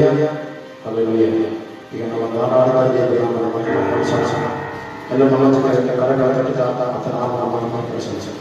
Hallelujah. ಈಗ ನಾವು ಧಾರಾಳದ ದೇವರನ್ನು ಮಹಿಮೆ ಪ್ರಶಂಸೋಣ. ಎಲ್ಲ ನಮ್ಮ ಜನರಿಗೆ ಕರಗಳ ತಟ್ಟಿದ ಆತನ ನಾಮವನ್ನು ಪ್ರಶಂಸೋಣ.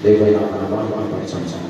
ದೇವರ ಪರಿಚಯ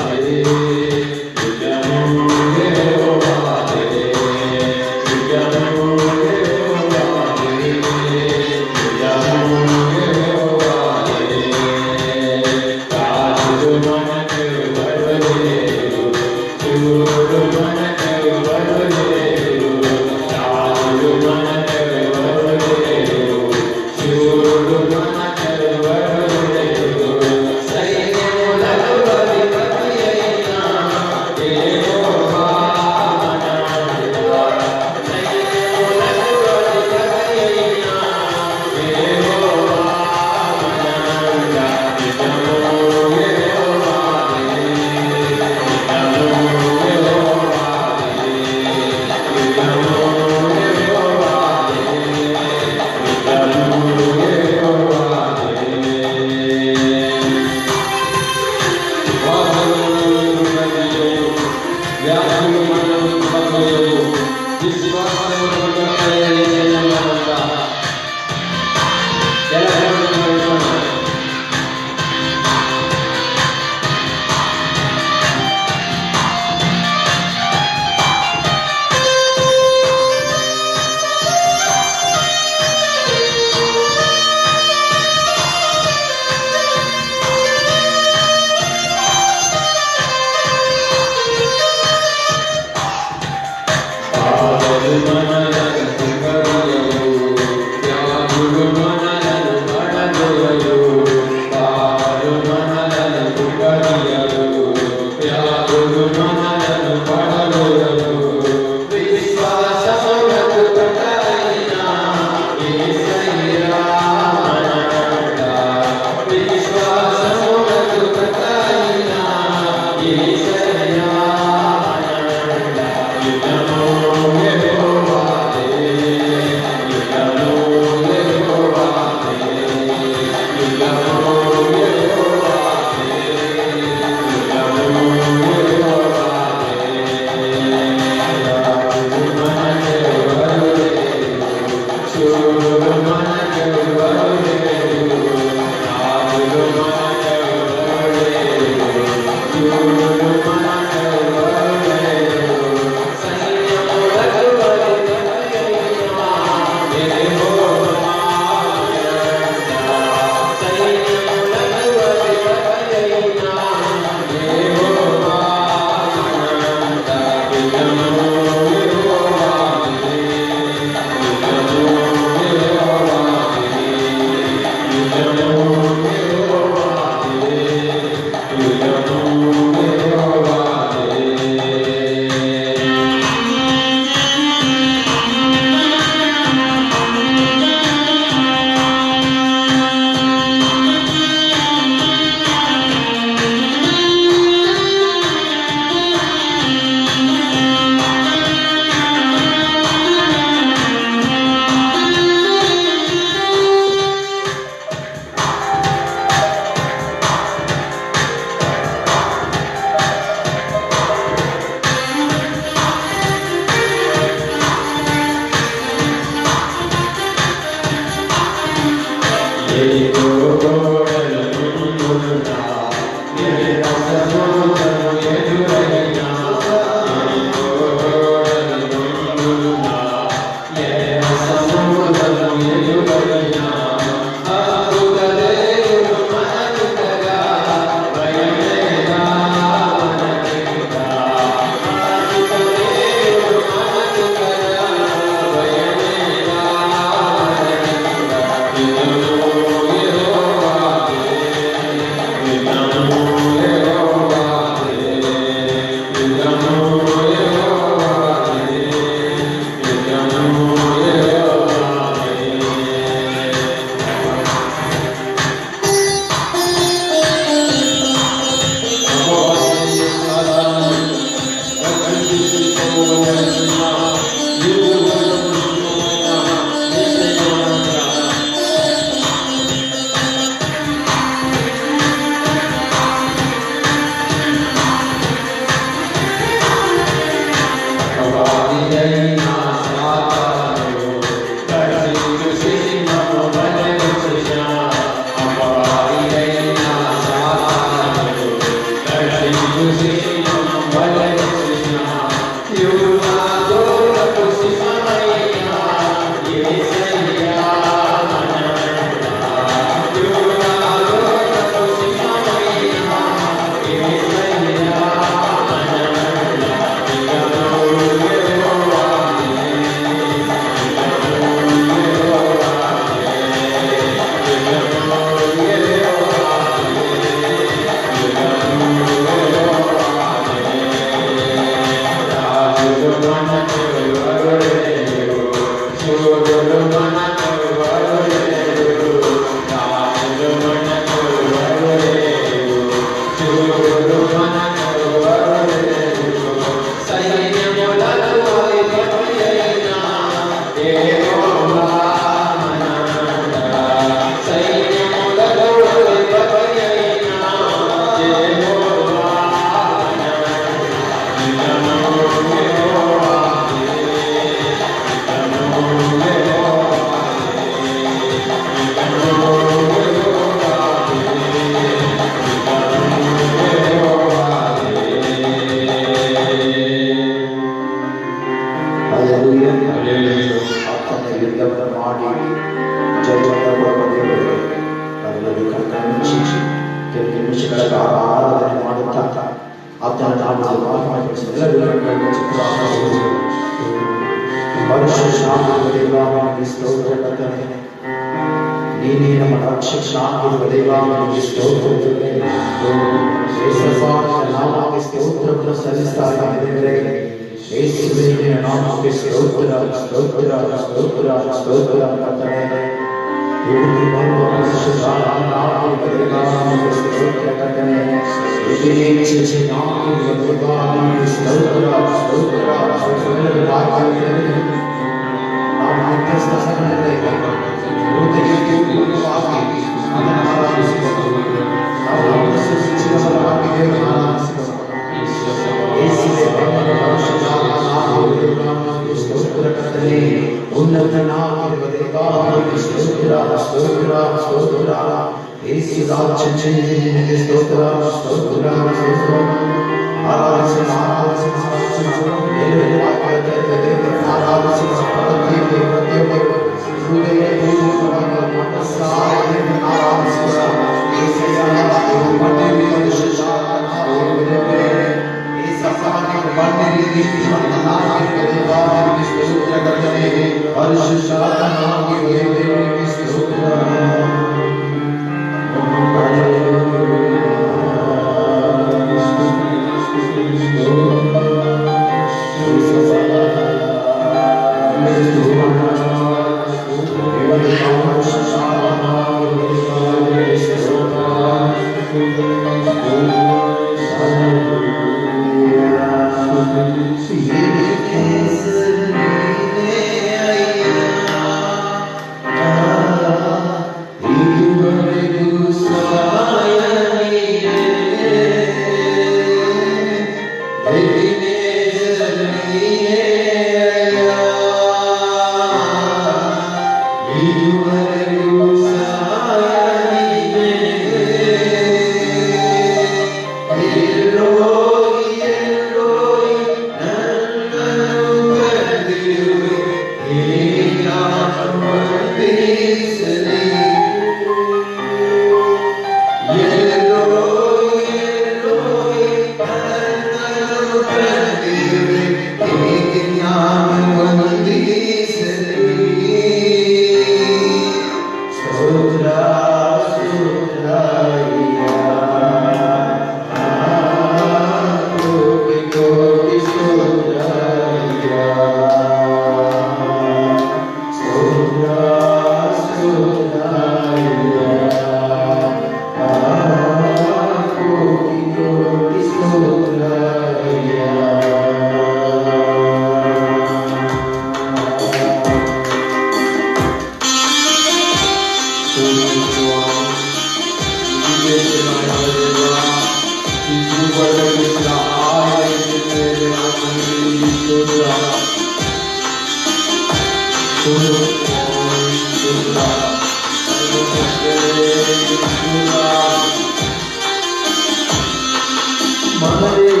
Hallelujah.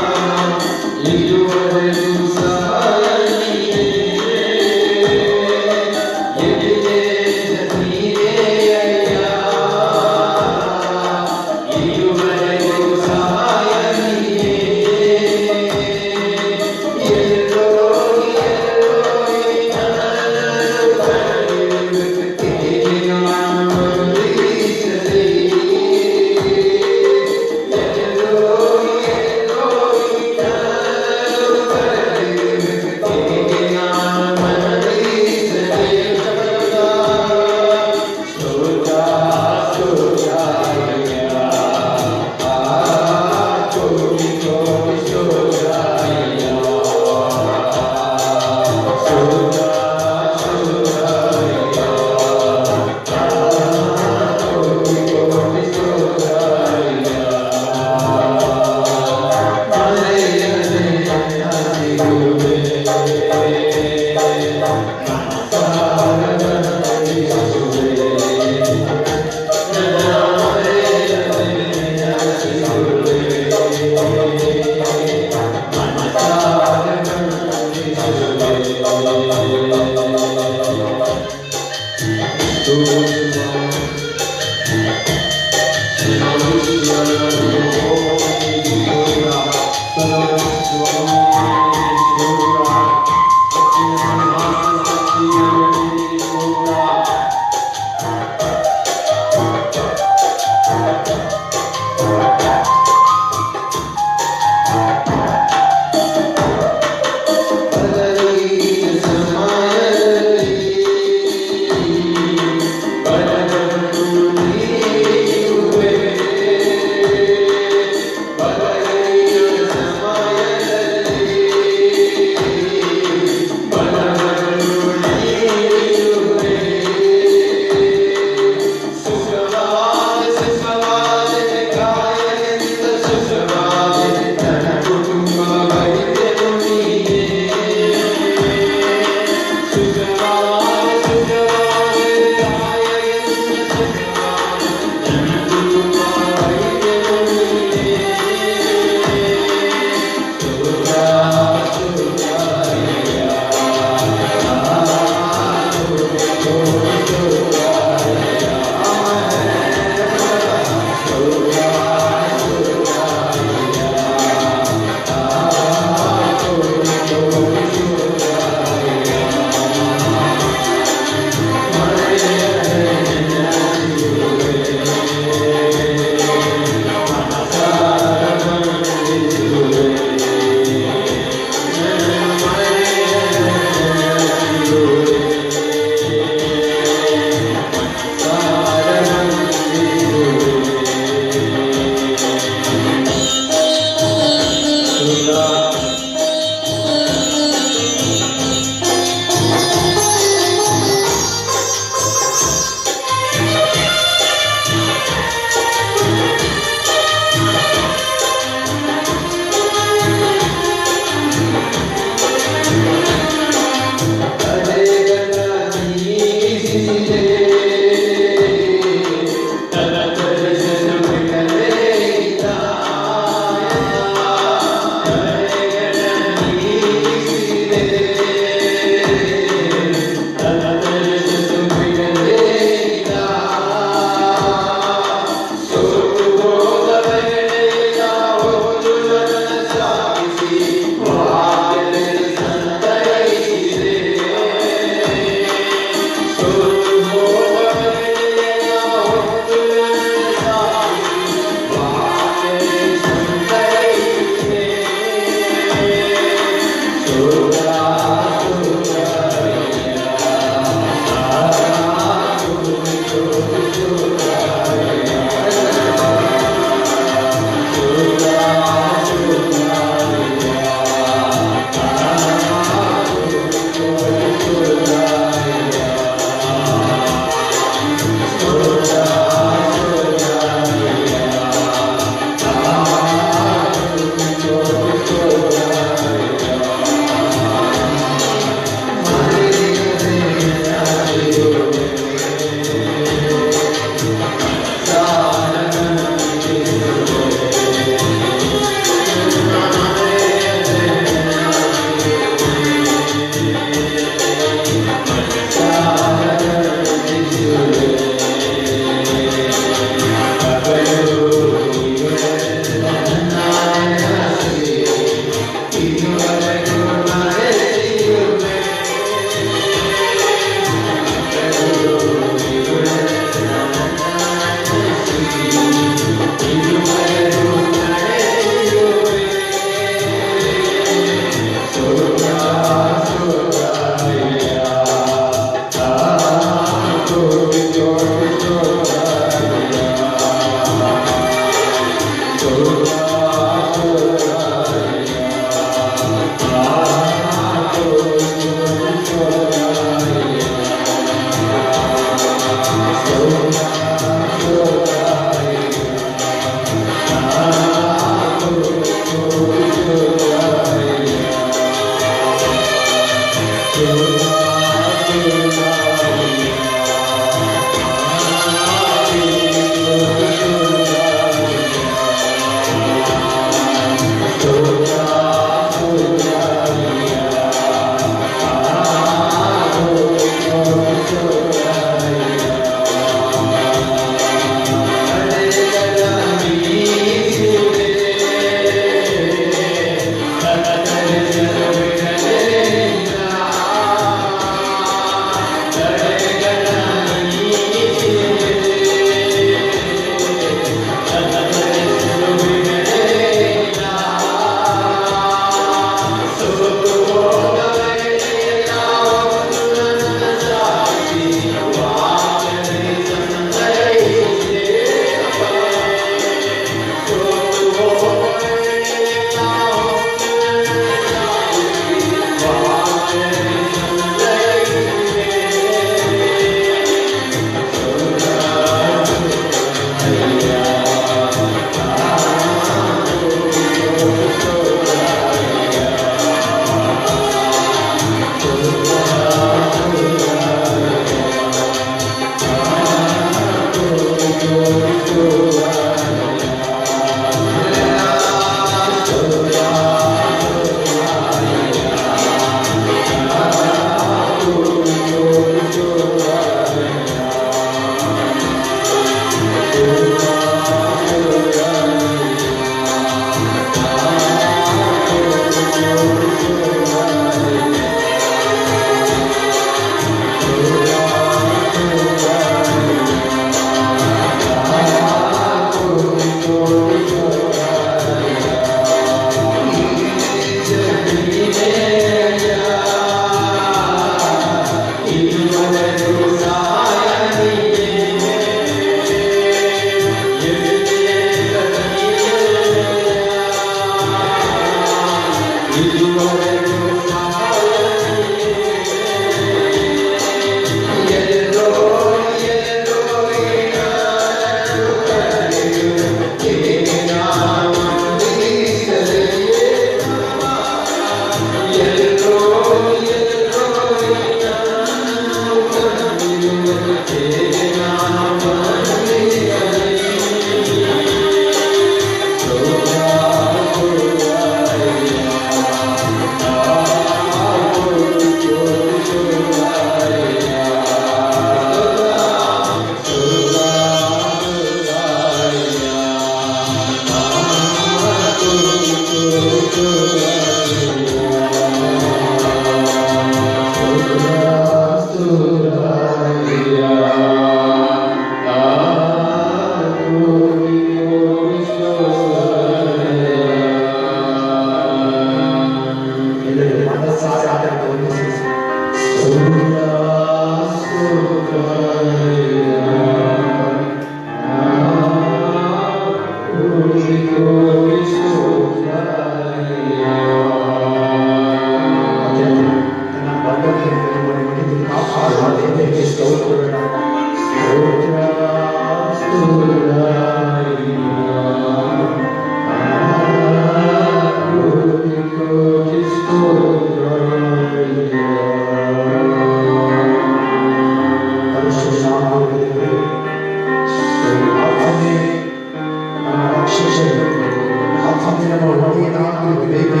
ಒಡೆಯನಾಗಿರಬೇಕು.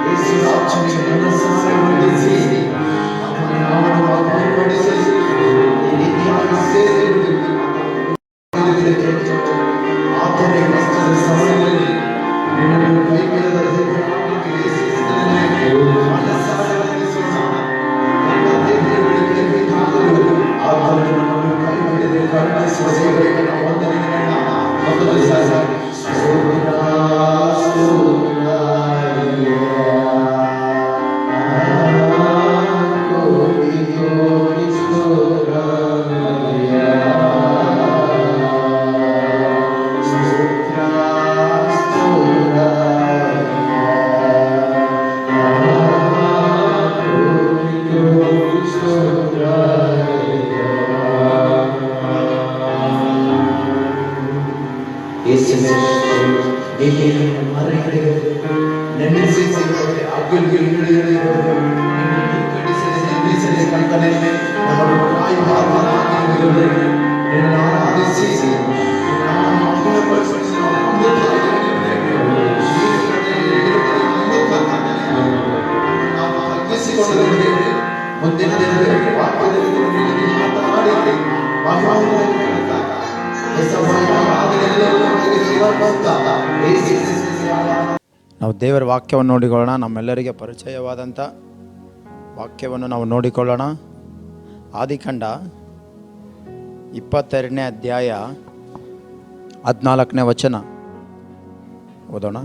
ಯೇಸು ರಾಜನಿಗೆ ಮನಸ್ಸಾರೆ ವಂದಿಸಿ ಆತನ ನಾಮವನ್ನು ಮಹಿಮೆಪಡಿಸಿ ಈ ರೀತಿಯಾಗಿ ಸೇರಿರುವುದು ಆತನೇ ಕಷ್ಟದ ಸಮಯದಲ್ಲಿ ನಿನ್ನನ್ನು ಕೈಬಿಡದ ದೇವರಾಗಿ ಯೇಸುವಿನಲ್ಲಿ ಮನಸ್ಸಾರೆ ವಂದಿಸೋಣ. ನನ್ನ ದೇವರಿಗೆ ಬೇಕಾದರೂ ಆತನು ನಮ್ಮನ್ನು ಕೈಬಿಡದೆ ಕರುಣಿಸುವ ದೇವರಿಗೆ ನಾವು ವಂದನೆಗಳನ್ನ ಮೊದಲು ಸಾರಿ ಮುಂದಿನ ದಿನದಲ್ಲಿ ವಾಕ್ಯದಲ್ಲಿ ಮಾತನಾಡಿ ನಾವು ದೇವರ ವಾಕ್ಯವನ್ನು ನೋಡಿಕೊಳ್ಳೋಣ. ನಮ್ಮೆಲ್ಲರಿಗೆ ಪರಿಚಯವಾದಂಥ ವಾಕ್ಯವನ್ನು ನಾವು ನೋಡಿಕೊಳ್ಳೋಣ. ಆದಿಕಾಂಡ 22ನೇ ಅಧ್ಯಾಯ 14ನೇ ವಚನ ಓದೋಣ.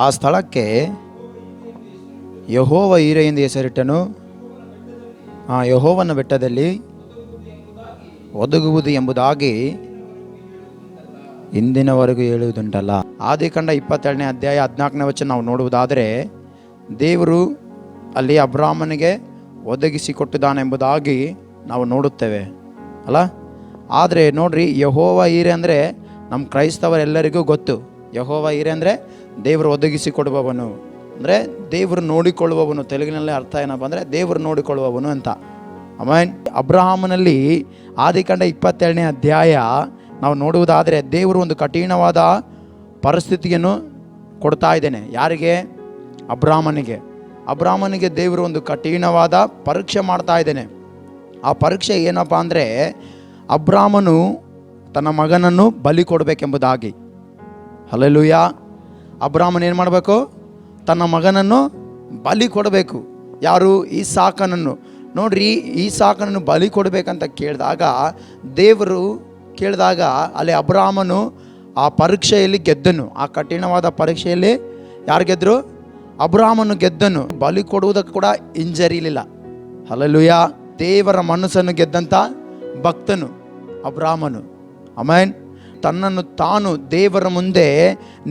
ಆ ಸ್ಥಳಕ್ಕೆ ಯೆಹೋವ ಈರೆ ಎಂದು ಹೆಸರಿಟ್ಟನು. ಯೆಹೋವನ ಬೆಟ್ಟದಲ್ಲಿ ಒದಗುವುದು ಎಂಬುದಾಗಿ ಇಂದಿನವರೆಗೂ ಹೇಳುವುದುಂಟಲ್ಲ. ಆದಿಕಾಂಡ 22ನೇ ಅಧ್ಯಾಯ 14ನೇ ವಚನ ನಾವು ನೋಡುವುದಾದರೆ, ದೇವರು ಅಲ್ಲಿ ಅಬ್ರಾಮನಿಗೆ ಒದಗಿಸಿಕೊಟ್ಟಿದ್ದಾನೆಂಬುದಾಗಿ ನಾವು ನೋಡುತ್ತೇವೆ ಅಲ್ಲ. ಆದರೆ ನೋಡ್ರಿ, ಯೆಹೋವ ಈರೆ ಅಂದರೆ ನಮ್ಮ ಕ್ರೈಸ್ತವರೆಲ್ಲರಿಗೂ ಗೊತ್ತು. ಯೆಹೋವ ಈರೆ ಅಂದರೆ ದೇವರು ಒದಗಿಸಿಕೊಡುವವನು, ಅಂದರೆ ದೇವರು ನೋಡಿಕೊಳ್ಳುವವನು. ತೆಲುಗಿನಲ್ಲಿ ಅರ್ಥ ಏನಪ್ಪ ಅಂದರೆ ದೇವರು ನೋಡಿಕೊಳ್ಳುವವನು ಅಂತ. ಆಮೇನ್. ಅಬ್ರಹಾಮನಲ್ಲಿ ಆದಿಕಾಂಡ 22ನೇ ಅಧ್ಯಾಯ ನಾವು ನೋಡುವುದಾದರೆ, ದೇವರು ಒಂದು ಕಠಿಣವಾದ ಪರಿಸ್ಥಿತಿಯನ್ನು ಕೊಡ್ತಾ ಇದ್ದೇನೆ. ಯಾರಿಗೆ? ಅಬ್ರಾಹ್ಮನಿಗೆ ದೇವರು ಒಂದು ಕಠಿಣವಾದ ಪರೀಕ್ಷೆ ಮಾಡ್ತಾ ಇದ್ದೇನೆ. ಆ ಪರೀಕ್ಷೆ ಏನಪ್ಪ ಅಂದರೆ, ಅಬ್ರಾಹ್ಮನು ತನ್ನ ಮಗನನ್ನು ಬಲಿ ಕೊಡಬೇಕೆಂಬುದಾಗಿ. ಹಲ್ಲೆಲೂಯಾ. ಅಬ್ರಾಹ್ಮನ್ ಏನು ಮಾಡಬೇಕು? ತನ್ನ ಮಗನನ್ನು ಬಲಿ ಕೊಡಬೇಕು. ಯಾರು? ಈಸಾಕನನ್ನು. ನೋಡ್ರಿ, ಈಸಾಕನನ್ನು ಬಲಿ ಕೊಡಬೇಕಂತ ದೇವರು ಕೇಳಿದಾಗ ಅಲ್ಲಿ ಅಬ್ರಾಹ್ಮನು ಆ ಪರೀಕ್ಷೆಯಲ್ಲಿ ಗೆದ್ದನು. ಆ ಕಠಿಣವಾದ ಪರೀಕ್ಷೆಯಲ್ಲಿ ಯಾರು ಗೆದ್ದರು? ಅಬ್ರಾಹ್ಮನು ಗೆದ್ದನು. ಬಲಿ ಕೊಡುವುದಕ್ಕೆ ಕೂಡ ಹಿಂಜರಿಲಿಲ್ಲ. ಹಲ್ಲೆಲೂಯಾ. ದೇವರ ಮನಸ್ಸನ್ನು ಗೆದ್ದಂಥ ಭಕ್ತನು ಅಬ್ರಾಹ್ಮನು. ಆಮೆನ್. ತನ್ನನ್ನು ತಾನು ದೇವರ ಮುಂದೆ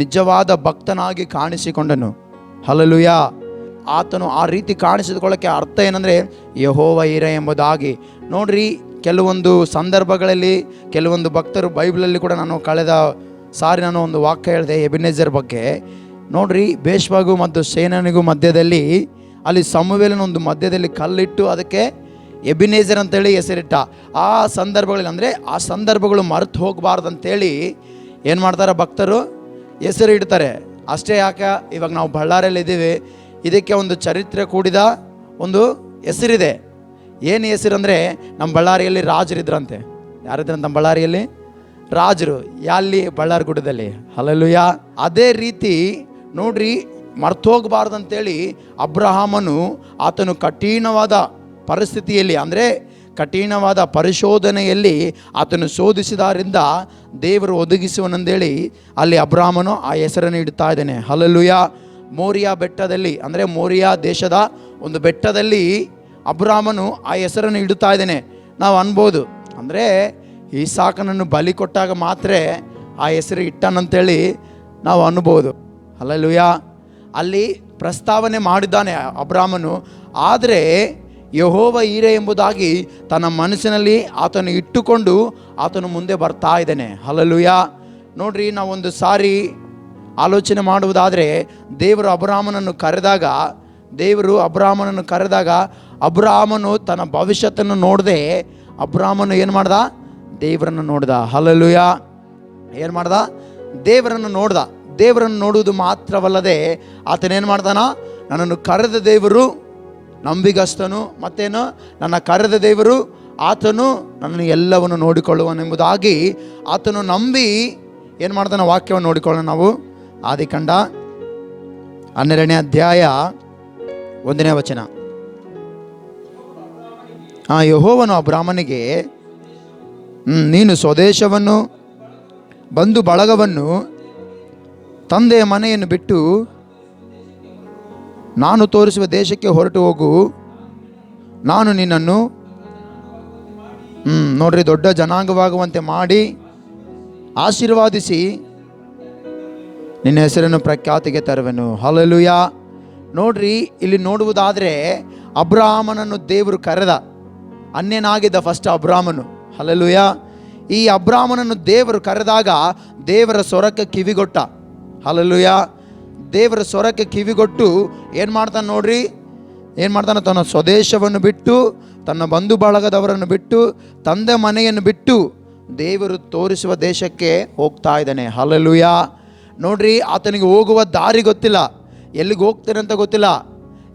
ನಿಜವಾದ ಭಕ್ತನಾಗಿ ಕಾಣಿಸಿಕೊಂಡನು. ಹಲ್ಲೆಲೂಯಾ. ಆತನು ಆ ರೀತಿ ಕಾಣಿಸಿಕೊಳ್ಳೋಕ್ಕೆ ಅರ್ಥ ಏನಂದರೆ ಯೆಹೋವ ಈರೆ ಎಂಬುದಾಗಿ. ನೋಡ್ರಿ, ಕೆಲವೊಂದು ಸಂದರ್ಭಗಳಲ್ಲಿ ಕೆಲವೊಂದು ಭಕ್ತರು ಬೈಬಲಲ್ಲಿ ಕೂಡ ಕಳೆದ ಸಾರಿ ಒಂದು ವಾಕ್ಯ ಹೇಳಿದೆ ಎಬೆನೆಜರ್ ಬಗ್ಗೆ. ನೋಡ್ರಿ, ಬೇಶ್ವಾಗೂ ಮತ್ತು ಸೇನನಿಗೂ ಮಧ್ಯದಲ್ಲಿ ಅಲ್ಲಿ ಸಮುವೇಲನ ಒಂದು ಮಧ್ಯದಲ್ಲಿ ಕಲ್ಲಿಟ್ಟು ಅದಕ್ಕೆ ಎಬೆನೆಜರ್ ಅಂತೇಳಿ ಹೆಸರಿಟ್ಟ. ಆ ಸಂದರ್ಭಗಳಲ್ಲಿ ಅಂದರೆ ಆ ಸಂದರ್ಭಗಳು ಮರೆತು ಹೋಗಬಾರ್ದಂತೇಳಿ ಏನು ಮಾಡ್ತಾರೆ ಭಕ್ತರು? ಹೆಸರು ಇಡ್ತಾರೆ. ಅಷ್ಟೇ ಯಾಕೆ, ಇವಾಗ ನಾವು ಬಳ್ಳಾರಿಯಲ್ಲಿ ಇದ್ದೀವಿ, ಇದಕ್ಕೆ ಒಂದು ಚರಿತ್ರೆ ಕೂಡಿದ ಒಂದು ಹೆಸರಿದೆ. ಏನು ಹೆಸರು ಅಂದರೆ, ನಮ್ಮ ಬಳ್ಳಾರಿಯಲ್ಲಿ ರಾಜರಿದ್ರಂತೆ. ಯಾರಿದ್ರಂತ ನಮ್ಮ ಬಳ್ಳಾರಿಯಲ್ಲಿ? ರಾಜರು. ಎಲ್ಲಿ? ಬಳ್ಳಾರಿ ಗುಡ್ಡದಲ್ಲಿ. ಹಲ್ಲೆಲೂಯಾ. ಅದೇ ರೀತಿ ನೋಡ್ರಿ, ಮರ್ತೋಗಬಾರ್ದಂತೇಳಿ ಅಬ್ರಹಾಮನು ಆತನು ಕಠಿಣವಾದ ಪರಿಸ್ಥಿತಿಯಲ್ಲಿ, ಅಂದರೆ ಕಠಿಣವಾದ ಪರಿಶೋಧನೆಯಲ್ಲಿ ಆತನು ಶೋಧಿಸಿದಾರಿಂದ ದೇವರು ಒದಗಿಸುವನೆಂದೇಳಿ ಅಲ್ಲಿ ಅಬ್ರಹಾಮನು ಆ ಹೆಸರನ್ನು ಇಡ್ತಾ ಇದ್ದಾನೆ. ಹಲ್ಲೆಲೂಯಾ. ಮೋರಿಯಾ ಬೆಟ್ಟದಲ್ಲಿ, ಅಂದರೆ ಮೋರಿಯಾ ದೇಶದ ಒಂದು ಬೆಟ್ಟದಲ್ಲಿ ಅಬ್ರಹಾಮನು ಆ ಹೆಸರನ್ನು ಇಡುತ್ತಾ ಇದ್ದಾನೆ. ನಾವು ಅನ್ಬೋದು, ಅಂದರೆ ಈಸಾಕನನ್ನು ಬಲಿ ಕೊಟ್ಟಾಗ ಮಾತ್ರ ಆ ಹೆಸರು ಇಟ್ಟನಂತೇಳಿ ನಾವು ಅನ್ಬೋದು. ಹಲ್ಲೆಲೂಯಾ. ಅಲ್ಲಿ ಪ್ರಸ್ತಾವನೆ ಮಾಡಿದ್ದಾನೆ ಅಬ್ರಹಾಮನು. ಆದರೆ ಯೆಹೋವ ಈರೆ ಎಂಬುದಾಗಿ ತನ್ನ ಮನಸ್ಸಿನಲ್ಲಿ ಆತನು ಇಟ್ಟುಕೊಂಡು ಆತನು ಮುಂದೆ ಬರ್ತಾ ಇದ್ದಾನೆ. ಹಲ್ಲೆಲೂಯಾ. ನೋಡ್ರಿ, ನಾವೊಂದು ಸಾರಿ ಆಲೋಚನೆ ಮಾಡುವುದಾದರೆ, ದೇವರು ಅಬ್ರಹಾಮನನ್ನು ಕರೆದಾಗ ಅಬ್ರಹಾಮನು ತನ್ನ ಭವಿಷ್ಯತನ್ನು ನೋಡದೆ ಅಬ್ರಹಾಮನು ಏನು ಮಾಡ್ದ? ದೇವರನ್ನು ನೋಡ್ದ. ಹಲ್ಲೆಲೂಯಾ. ಏನು ಮಾಡ್ದ? ದೇವರನ್ನು ನೋಡ್ದ. ದೇವರನ್ನು ನೋಡುವುದು ಮಾತ್ರವಲ್ಲದೆ ಆತನೇನು ಮಾಡ್ತಾನ, ನನ್ನನ್ನು ಕರೆದ ದೇವರು ನಂಬಿಗಸ್ತನು, ಮತ್ತೇನು, ನನ್ನ ಕರೆದ ದೇವರು ಆತನು ನನ್ನನ್ನು ಎಲ್ಲವನ್ನು ನೋಡಿಕೊಳ್ಳುವನೆಂಬುದಾಗಿ ಆತನು ನಂಬಿ ಏನು ಮಾಡ್ತಾನೆ, ವಾಕ್ಯವನ್ನು ನೋಡಿಕೊಳ್ಳೋಣ. ನಾವು ಆದಿಕಾಂಡ 12ನೇ ಅಧ್ಯಾಯ 1ನೇ ವಚನ. ಯೆಹೋವನು ಅಬ್ರಾಮನಿಗೆ, ನೀನು ಸ್ವದೇಶವನ್ನು, ಬಂಧು ಬಳಗವನ್ನು, ತಂದೆಯ ಮನೆಯನ್ನು ಬಿಟ್ಟು ನಾನು ತೋರಿಸುವ ದೇಶಕ್ಕೆ ಹೊರಟು ಹೋಗು. ನಾನು ನಿನ್ನನ್ನು ನೋಡ್ರಿ ದೊಡ್ಡ ಜನಾಂಗವಾಗುವಂತೆ ಮಾಡಿ ಆಶೀರ್ವಾದಿಸಿ ನಿನ್ನ ಹೆಸರನ್ನು ಪ್ರಖ್ಯಾತಿಗೆ ತರುವೆನು. ಹಲ್ಲೆಲೂಯಾ. ನೋಡ್ರಿ, ಇಲ್ಲಿ ನೋಡುವುದಾದರೆ ಅಬ್ರಾಮನನ್ನು ದೇವರು ಕರೆದ. ಅನ್ಯನಾಗಿದ್ದ ಫಸ್ಟ್ ಅಬ್ರಾಮನು. ಹಲ್ಲೆಲೂಯಾ. ಈ ಅಬ್ರಾಮನನ್ನು ದೇವರು ಕರೆದಾಗ ದೇವರ ಸ್ವರಕ್ಕೆ ಕಿವಿಗೊಟ್ಟ. ಹಲ್ಲೆಲೂಯಾ. ದೇವರ ಸ್ವರಕ್ಕೆ ಕಿವಿಗೊಟ್ಟು ಏನು ಮಾಡ್ತಾನೆ ನೋಡ್ರಿ, ಏನು ಮಾಡ್ತಾನೆ, ತನ್ನ ಸ್ವದೇಶವನ್ನು ಬಿಟ್ಟು, ತನ್ನ ಬಂಧು ಬಳಗದವರನ್ನು ಬಿಟ್ಟು, ತಂದೆ ಮನೆಯನ್ನು ಬಿಟ್ಟು ದೇವರು ತೋರಿಸುವ ದೇಶಕ್ಕೆ ಹೋಗ್ತಾ ಇದ್ದಾನೆ. ಹಲ್ಲೆಲೂಯಾ. ನೋಡ್ರಿ, ಆತನಿಗೆ ಹೋಗುವ ದಾರಿ ಗೊತ್ತಿಲ್ಲ, ಎಲ್ಲಿಗೆ ಹೋಗ್ತಾನೆ ಅಂತ ಗೊತ್ತಿಲ್ಲ,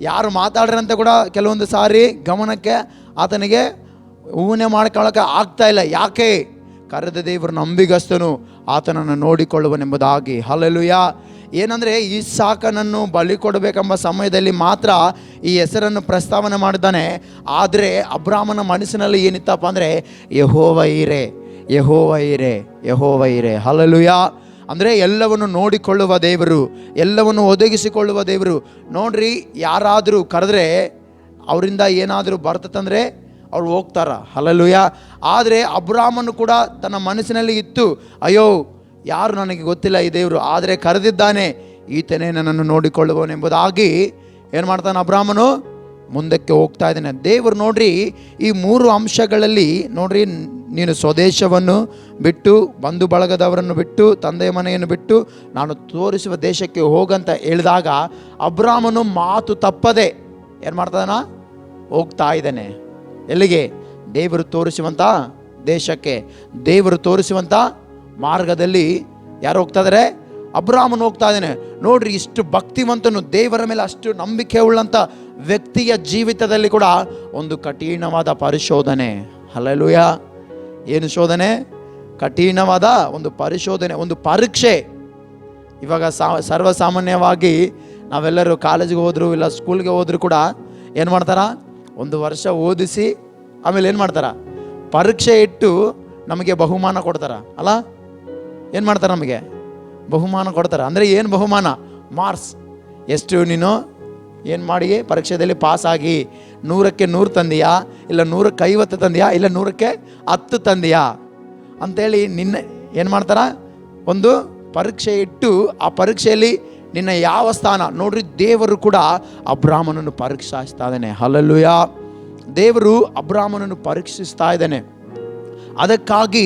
ಯಾರು ಮಾತಾಡ್ರಂತ ಕೂಡ ಕೆಲವೊಂದು ಸಾರಿ ಗಮನಕ್ಕೆ ಆತನಿಗೆ ಊಹನೆ ಮಾಡ್ಕೊಳ್ಳೋಕೆ ಆಗ್ತಾ ಇಲ್ಲ. ಯಾಕೆ? ಕರೆದ ದೇವರು ನಂಬಿಗಸ್ತನು, ಆತನನ್ನು ನೋಡಿಕೊಳ್ಳುವನೆಂಬುದಾಗಿ. ಹಲ್ಲೆಲೂಯಾ. ಏನಂದರೆ ಇಸಾಕನನ್ನು ಬಲಿ ಕೊಡಬೇಕೆಂಬ ಸಮಯದಲ್ಲಿ ಮಾತ್ರ ಈ ಹೆಸರನ್ನು ಪ್ರಸ್ತಾವನೆ ಮಾಡಿದ್ದಾನೆ. ಆದರೆ ಅಬ್ರಾಮನ ಮನಸ್ಸಿನಲ್ಲಿ ಏನಿತ್ತಪ್ಪ ಅಂದರೆ ಯೆಹೋವ ಈರೆ, ಯೆಹೋವ ಈರೆ, ಯೆಹೋವ ಈರೆ. ಹಲ್ಲೆಲೂಯಾ. ಅಂದರೆ ಎಲ್ಲವನ್ನು ನೋಡಿಕೊಳ್ಳುವ ದೇವರು, ಎಲ್ಲವನ್ನು ಒದಗಿಸಿಕೊಳ್ಳುವ ದೇವರು. ನೋಡ್ರಿ, ಯಾರಾದರೂ ಕರೆದ್ರೆ ಅವರಿಂದ ಏನಾದರೂ ಬರ್ತದಂದರೆ ಅವ್ರು ಹೋಗ್ತಾರ. ಹಲ್ಲೆಲೂಯಾ. ಆದರೆ ಅಬ್ರಾಮನು ಕೂಡ ತನ್ನ ಮನಸ್ಸಿನಲ್ಲಿ ಇತ್ತು, ಅಯ್ಯೋ ಯಾರು ನನಗೆ ಗೊತ್ತಿಲ್ಲ ಈ ದೇವರು, ಆದರೆ ಕರೆದಿದ್ದಾನೆ, ಈತನೇ ನನ್ನನ್ನು ನೋಡಿಕೊಳ್ಳುವನೆಂಬುದಾಗಿ ಏನು ಮಾಡ್ತಾನೆ ಅಬ್ರಾಮನು, ಮುಂದಕ್ಕೆ ಹೋಗ್ತಾ ಇದ್ದಾನೆ. ದೇವರು ನೋಡ್ರಿ, ಈ 3 ಅಂಶಗಳಲ್ಲಿ ನೋಡ್ರಿ, ನೀನು ಸ್ವದೇಶವನ್ನು ಬಿಟ್ಟು, ಬಂಧು ಬಳಗದವರನ್ನು ಬಿಟ್ಟು, ತಂದೆಯ ಮನೆಯನ್ನು ಬಿಟ್ಟು ನಾನು ತೋರಿಸುವ ದೇಶಕ್ಕೆ ಹೋಗಂತ ಹೇಳಿದಾಗ ಅಬ್ರಾಮನು ಮಾತು ತಪ್ಪದೆ ಏನು ಮಾಡ್ತಾನ, ಹೋಗ್ತಾ ಇದ್ದಾನೆ. ಎಲ್ಲಿಗೆ? ದೇವರು ತೋರಿಸುವಂಥ ದೇಶಕ್ಕೆ. ದೇವರು ತೋರಿಸುವಂಥ ಮಾರ್ಗದಲ್ಲಿ ಯಾರು ಹೋಗ್ತಾ ಇದ್ದಾರೆ? ಅಬ್ರಾಮನು ಹೋಗ್ತಾ ಇದ್ದಾನೆ. ನೋಡ್ರಿ, ಇಷ್ಟು ಭಕ್ತಿವಂತನು, ದೇವರ ಮೇಲೆ ಅಷ್ಟು ನಂಬಿಕೆ ಉಳ್ಳಂಥ ವ್ಯಕ್ತಿಯ ಜೀವಿತದಲ್ಲಿ ಕೂಡ ಒಂದು ಕಠಿಣವಾದ ಪರಿಶೋಧನೆ. ಹಲ್ಲೆಲೂಯಾ. ಏನು ಶೋಧನೆ? ಕಠಿಣವಾದ ಒಂದು ಪರಿಶೋಧನೆ, ಒಂದು ಪರೀಕ್ಷೆ. ಇವಾಗ ಸರ್ವಸಾಮಾನ್ಯವಾಗಿ ನಾವೆಲ್ಲರೂ ಕಾಲೇಜಿಗೆ ಹೋದ್ರು ಇಲ್ಲ ಸ್ಕೂಲ್ಗೆ ಹೋದ್ರು ಕೂಡ ಏನು ಮಾಡ್ತಾರ, 1 ವರ್ಷ ಓದಿಸಿ ಆಮೇಲೆ ಏನು ಮಾಡ್ತಾರ, ಪರೀಕ್ಷೆ ಇಟ್ಟು ನಮಗೆ ಬಹುಮಾನ ಕೊಡ್ತಾರ ಅಲ್ಲ? ಏನು ಮಾಡ್ತಾರೆ, ನಮಗೆ ಬಹುಮಾನ ಕೊಡ್ತಾರೆ. ಅಂದರೆ ಏನು ಬಹುಮಾನ? ಮಾರ್ಕ್ಸ್. ಎಷ್ಟು ನೀನು ಏನು ಮಾಡಿ ಪರೀಕ್ಷೆಯಲ್ಲಿ ಪಾಸಾಗಿ 100ಕ್ಕೆ 100 ತಂದೀಯಾ, ಇಲ್ಲ 100ಕ್ಕೆ 50 ತಂದೀಯಾ, ಇಲ್ಲ 100ಕ್ಕೆ 10 ತಂದೀಯಾ ಅಂಥೇಳಿ ನಿನ್ನ ಏನು ಮಾಡ್ತಾರ, ಒಂದು ಪರೀಕ್ಷೆ ಇಟ್ಟು ಆ ಪರೀಕ್ಷೆಯಲ್ಲಿ ನಿನ್ನ ಯಾವ ಸ್ಥಾನ. ನೋಡ್ರಿ, ದೇವರು ಕೂಡ ಅಬ್ರಾಮನನ್ನು ಪರೀಕ್ಷಿಸ್ತಾ ಇದ್ದಾನೆ. ಹಲ್ಲೆಲೂಯಾ. ದೇವರು ಅಬ್ರಾಮನನ್ನು ಪರೀಕ್ಷಿಸ್ತಾ ಇದ್ದಾನೆ. ಅದಕ್ಕಾಗಿ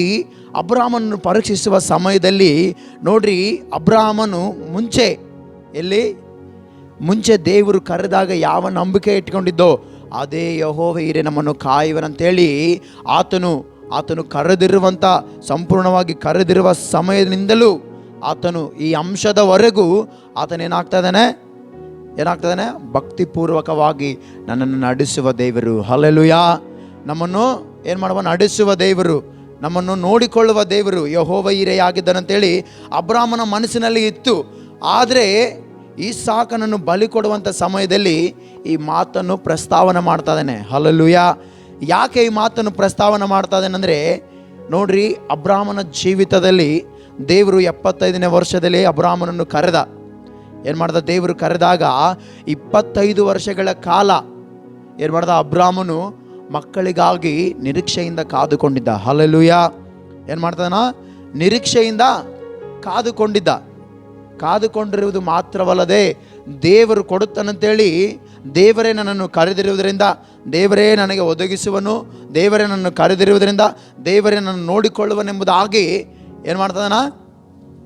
ಅಬ್ರಾಮನನ್ನು ಪರೀಕ್ಷಿಸುವ ಸಮಯದಲ್ಲಿ ನೋಡ್ರಿ, ಅಬ್ರಾಮನು ಮುಂಚೆ ದೇವರು ಕರೆದಾಗ ಯಾವ ನಂಬಿಕೆ ಇಟ್ಕೊಂಡಿದ್ದೋ ಅದೇ ಯೆಹೋವ ಈರೆ ನಮ್ಮನ್ನು ಕಾಯುವನಂತೇಳಿ ಆತನು ಕರೆದಿರುವಂಥ, ಸಂಪೂರ್ಣವಾಗಿ ಕರೆದಿರುವ ಸಮಯದಿಂದಲೂ ಆತನು ಈ ಅಂಶದವರೆಗೂ ಆತನೇನಾಗ್ತಾಯಿದ್ದಾನೆ, ಭಕ್ತಿಪೂರ್ವಕವಾಗಿ ನನ್ನನ್ನು ನಡೆಸುವ ದೇವರು. ಹಲ್ಲೆಲೂಯಾ. ನಮ್ಮನ್ನು ಏನು ಮಾಡುವ, ನಡೆಸುವ ದೇವರು, ನಮ್ಮನ್ನು ನೋಡಿಕೊಳ್ಳುವ ದೇವರು ಯೆಹೋವ ಈರೆಯಾಗಿದ್ದಾನಂತೇಳಿ ಅಬ್ರಾಮನ ಮನಸ್ಸಿನಲ್ಲಿ ಇತ್ತು. ಆದರೆ ಇಸಾಕನನ್ನು ಬಲಿ ಕೊಡುವಂಥ ಸಮಯದಲ್ಲಿ ಈ ಮಾತನ್ನು ಪ್ರಸ್ತಾವನೆ ಮಾಡ್ತಾ ಇದ್ದಾನೆ. ಹಲ್ಲೆಲೂಯಾ. ಯಾಕೆ ಈ ಮಾತನ್ನು ಪ್ರಸ್ತಾವನೆ ಮಾಡ್ತಾ ಇದ್ದಾನೆ ಅಂದರೆ, ನೋಡ್ರಿ, ಅಬ್ರಾಮನ ಜೀವಿತದಲ್ಲಿ ದೇವರು 75ನೇ ವರ್ಷದಲ್ಲಿ ಅಬ್ರಾಮನನ್ನು ಕರೆದ. ಏನು ಮಾಡ್ದ? ದೇವರು ಕರೆದಾಗ 25 ವರ್ಷಗಳ ಕಾಲ ಏನು ಮಾಡ್ದ? ಅಬ್ರಾಮನು ಮಕ್ಕಳಿಗಾಗಿ ನಿರೀಕ್ಷೆಯಿಂದ ಕಾದುಕೊಂಡಿದ್ದ. ಹಲ್ಲೆಲೂಯಾ. ಏನು ಮಾಡ್ತಾನ? ನಿರೀಕ್ಷೆಯಿಂದ ಕಾದುಕೊಂಡಿರುವುದು ಮಾತ್ರವಲ್ಲದೆ ದೇವರು ಕೊಡುತ್ತಾನಂತೇಳಿ, ದೇವರೇ ನನ್ನನ್ನು ಕರೆದಿರುವುದರಿಂದ, ದೇವರೇ ನನಗೆ ಒದಗಿಸುವನು, ದೇವರೇ ನನ್ನನ್ನು ಕರೆದಿರುವುದರಿಂದ ದೇವರೇ ನನ್ನನ್ನು ನೋಡಿಕೊಳ್ಳುವನೆಂಬುದಾಗಿ ಏನು ಮಾಡ್ತಾನ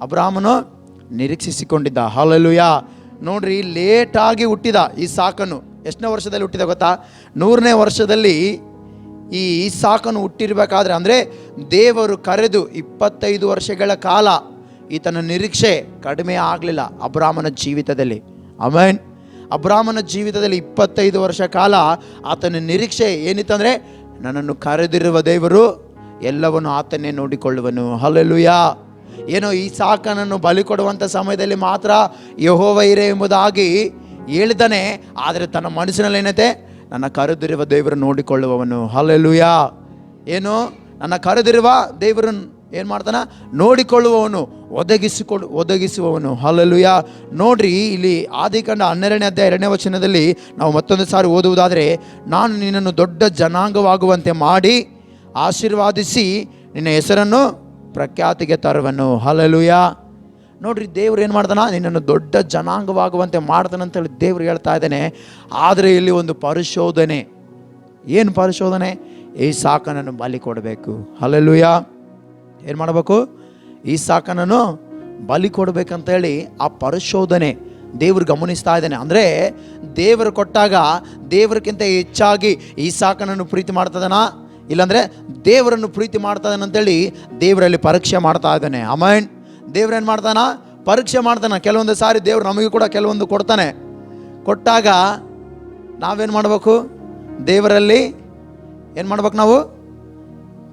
ಅಬ್ರಾಮನು ನಿರೀಕ್ಷಿಸಿಕೊಂಡಿದ್ದ. ಹಲ್ಲೆಲೂಯಾ. ನೋಡ್ರಿ, ಲೇಟಾಗಿ ಹುಟ್ಟಿದ ಇಸಾಕನು. ಎಷ್ಟನೇ ವರ್ಷದಲ್ಲಿ ಹುಟ್ಟಿದ ಗೊತ್ತಾ? 100ನೇ ವರ್ಷದಲ್ಲಿ ಈ ಇಸಾಕನು ಹುಟ್ಟಿರಬೇಕಾದ್ರೆ, ಅಂದರೆ ದೇವರು ಕರೆದು 25 ವರ್ಷಗಳ ಕಾಲ ಈತನ ನಿರೀಕ್ಷೆ ಕಡಿಮೆ ಆಗಲಿಲ್ಲ ಅಬ್ರಾಮನ ಜೀವಿತದಲ್ಲಿ. ಆಮೆನ್. ಅಬ್ರಾಮನ ಜೀವಿತದಲ್ಲಿ 25 ವರ್ಷ ಕಾಲ ಆತನ ನಿರೀಕ್ಷೆ ಏನಿತ್ತಂದರೆ, ನನ್ನನ್ನು ಕರೆದಿರುವ ದೇವರು ಎಲ್ಲವನ್ನು ಆತನೇ ನೋಡಿಕೊಳ್ಳುವನು. ಹಲ್ಲೆಲೂಯಾ. ಏನೋ ಇಸಾಕನನ್ನು ಬಲಿ ಕೊಡುವಂಥ ಸಮಯದಲ್ಲಿ ಮಾತ್ರ ಯೆಹೋವ ಇರೆ ಎಂಬುದಾಗಿ ಹೇಳಿದ್ದಾನೆ. ಆದರೆ ತನ್ನ ಮನಸ್ಸಿನಲ್ಲಿ ಏನೈತೆ, ನನ್ನ ಕರೆದಿರುವ ದೇವರು ನೋಡಿಕೊಳ್ಳುವವನು. ಹಲ್ಲೆಲೂಯಾ. ಏನು, ನನ್ನ ಕರೆದಿರುವ ದೇವರನ್ನು ಏನು ಮಾಡ್ತಾನ, ನೋಡಿಕೊಳ್ಳುವವನು, ಒದಗಿಸುವವನು. ಹಲ್ಲೆಲೂಯಾ. ನೋಡ್ರಿ, ಇಲ್ಲಿ ಆದಿಕಾಂಡ 12ನೇ ಅಧ್ಯಾಯ 2ನೇ ವಚನದಲ್ಲಿ ನಾವು ಮತ್ತೊಂದು ಸಾರಿ ಓದುವುದಾದರೆ, ನಾನು ನಿನ್ನನ್ನು ದೊಡ್ಡ ಜನಾಂಗವಾಗುವಂತೆ ಮಾಡಿ ಆಶೀರ್ವಾದಿಸಿ ನಿನ್ನ ಹೆಸರನ್ನು ಪ್ರಖ್ಯಾತಿಗೆ ತರುವನು. ಹಲ್ಲೆಲೂಯಾ. ನೋಡ್ರಿ, ದೇವ್ರು ಏನು ಮಾಡ್ತಾನ, ನಿನ್ನನ್ನು ದೊಡ್ಡ ಜನಾಂಗವಾಗುವಂತೆ ಮಾಡ್ತಾನಂತೇಳಿ ದೇವ್ರು ಹೇಳ್ತಾ ಇದ್ದಾನೆ. ಆದರೆ ಇಲ್ಲಿ ಒಂದು ಪರಿಶೋಧನೆ. ಏನು ಪರಿಶೋಧನೆ? ಇಸಾಕನನ್ನು ಬಲಿ ಕೊಡಬೇಕು. ಹಲ್ಲೆಲೂಯಾ. ಏನು ಮಾಡಬೇಕು? ಇಸಾಕನನ್ನು ಬಲಿ ಕೊಡಬೇಕಂತೇಳಿ ಆ ಪರಿಶೋಧನೆ ದೇವರು ಗಮನಿಸ್ತಾ ಇದ್ದಾನೆ. ಅಂದರೆ ದೇವರು ಕೊಟ್ಟಾಗ ದೇವರಿಗಿಂತ ಹೆಚ್ಚಾಗಿ ಇಸಾಕನನ್ನು ಪ್ರೀತಿ ಮಾಡ್ತದನ, ಇಲ್ಲಾಂದರೆ ದೇವರನ್ನು ಪ್ರೀತಿ ಮಾಡ್ತದನಂತೇಳಿ ದೇವರಲ್ಲಿ ಪರೀಕ್ಷೆ ಮಾಡ್ತಾ ಇದ್ದಾನೆ. ಆಮೆನ್. ದೇವ್ರೇನು ಮಾಡ್ತಾನ? ಪರೀಕ್ಷೆ ಮಾಡ್ತಾನೆ. ಕೆಲವೊಂದು ಸಾರಿ ದೇವ್ರು ನಮಗೆ ಕೂಡ ಕೆಲವೊಂದು ಕೊಡ್ತಾನೆ. ಕೊಟ್ಟಾಗ ನಾವೇನು ಮಾಡಬೇಕು? ದೇವರಲ್ಲಿ ಏನು ಮಾಡ್ಬೇಕು? ನಾವು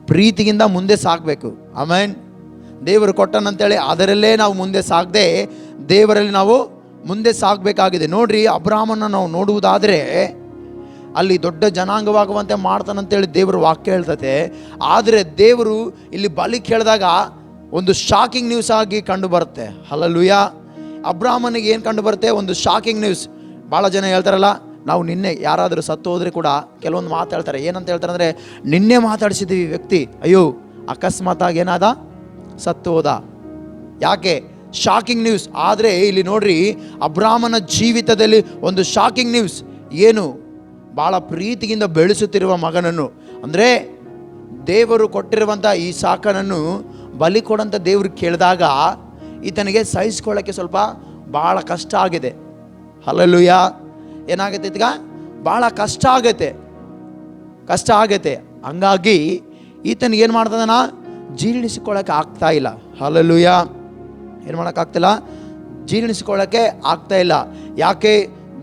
ಪ್ರೀತಿಗಿಂತ ಮುಂದೆ ಸಾಗಬೇಕು. ಆಮೆನ್. ದೇವರು ಕೊಟ್ಟನಂತೇಳಿ ಅದರಲ್ಲೇ ನಾವು ಮುಂದೆ ಸಾಗದೆ ದೇವರಲ್ಲಿ ನಾವು ಮುಂದೆ ಸಾಗಬೇಕಾಗಿದೆ. ನೋಡ್ರಿ, ಅಬ್ರಾಮನ ನಾವು ನೋಡುವುದಾದರೆ ಅಲ್ಲಿ ದೊಡ್ಡ ಜನಾಂಗವಾಗುವಂತೆ ಮಾಡ್ತಾನಂತೇಳಿ ದೇವರು ವಾಕ್ಯ ಹೇಳ್ತದೆ. ಆದರೆ ದೇವರು ಇಲ್ಲಿ ಬಲಿ ಕೇಳಿದಾಗ ಒಂದು ಶಾಕಿಂಗ್ ನ್ಯೂಸ್ ಆಗಿ ಕಂಡು ಬರುತ್ತೆ. ಹಲ್ಲೆಲೂಯಾ. ಅಬ್ರಾಮನಿಗೆ ಏನು ಕಂಡು ಬರುತ್ತೆ? ಒಂದು ಶಾಕಿಂಗ್ ನ್ಯೂಸ್. ಭಾಳ ಜನ ಹೇಳ್ತಾರಲ್ಲ, ನಾವು ನಿನ್ನೆ ಯಾರಾದರೂ ಸತ್ತು ಹೋದರೆ ಕೂಡ ಕೆಲವೊಂದು ಮಾತು ಹೇಳ್ತಾರೆ. ಏನಂತ ಹೇಳ್ತಾರೆ ಅಂದರೆ, ನಿನ್ನೆ ಮಾತಾಡಿಸಿದ್ದೀವಿ ವ್ಯಕ್ತಿ, ಅಯ್ಯೋ ಅಕಸ್ಮಾತಾಗಿ ಏನಾದ, ಸತ್ತು ಹೋದ. ಯಾಕೆ? Shocking news. ಆದರೆ ಇಲ್ಲಿ ನೋಡ್ರಿ, ಅಬ್ರಾಮನ ಜೀವಿತದಲ್ಲಿ ಒಂದು ಶಾಕಿಂಗ್ ನ್ಯೂಸ್. ಏನು? ಭಾಳ ಪ್ರೀತಿಯಿಂದ ಬೆಳೆಸುತ್ತಿರುವ ಮಗನನ್ನು, ಅಂದರೆ ದೇವರು ಕೊಟ್ಟಿರುವಂಥ ಈ ಸಾಕನನ್ನು ಬಲಿ ಕೊಡಂತ ದೇವರು ಕೇಳಿದಾಗ ಈತನಿಗೆ ಸಹಿಸ್ಕೊಳ್ಳೋಕ್ಕೆ ಸ್ವಲ್ಪ ಭಾಳ ಕಷ್ಟ ಆಗಿದೆ. ಹಲ್ಲೆಲೂಯಾ. ಏನಾಗುತ್ತೆ? ಈಗ ಭಾಳ ಕಷ್ಟ ಆಗೈತೆ. ಹಂಗಾಗಿ ಈತನಿಗೆ ಏನು ಮಾಡ್ತದನ, ಜೀರ್ಣಿಸಿಕೊಳ್ಳೋಕೆ ಆಗ್ತಾ ಇಲ್ಲ. ಹಲ್ಲೆಲೂಯಾ. ಏನು ಮಾಡೋಕ್ಕಾಗ್ತಿಲ್ಲ? ಜೀರ್ಣಿಸಿಕೊಳ್ಳೋಕ್ಕೆ ಆಗ್ತಾ ಇಲ್ಲ. ಯಾಕೆ?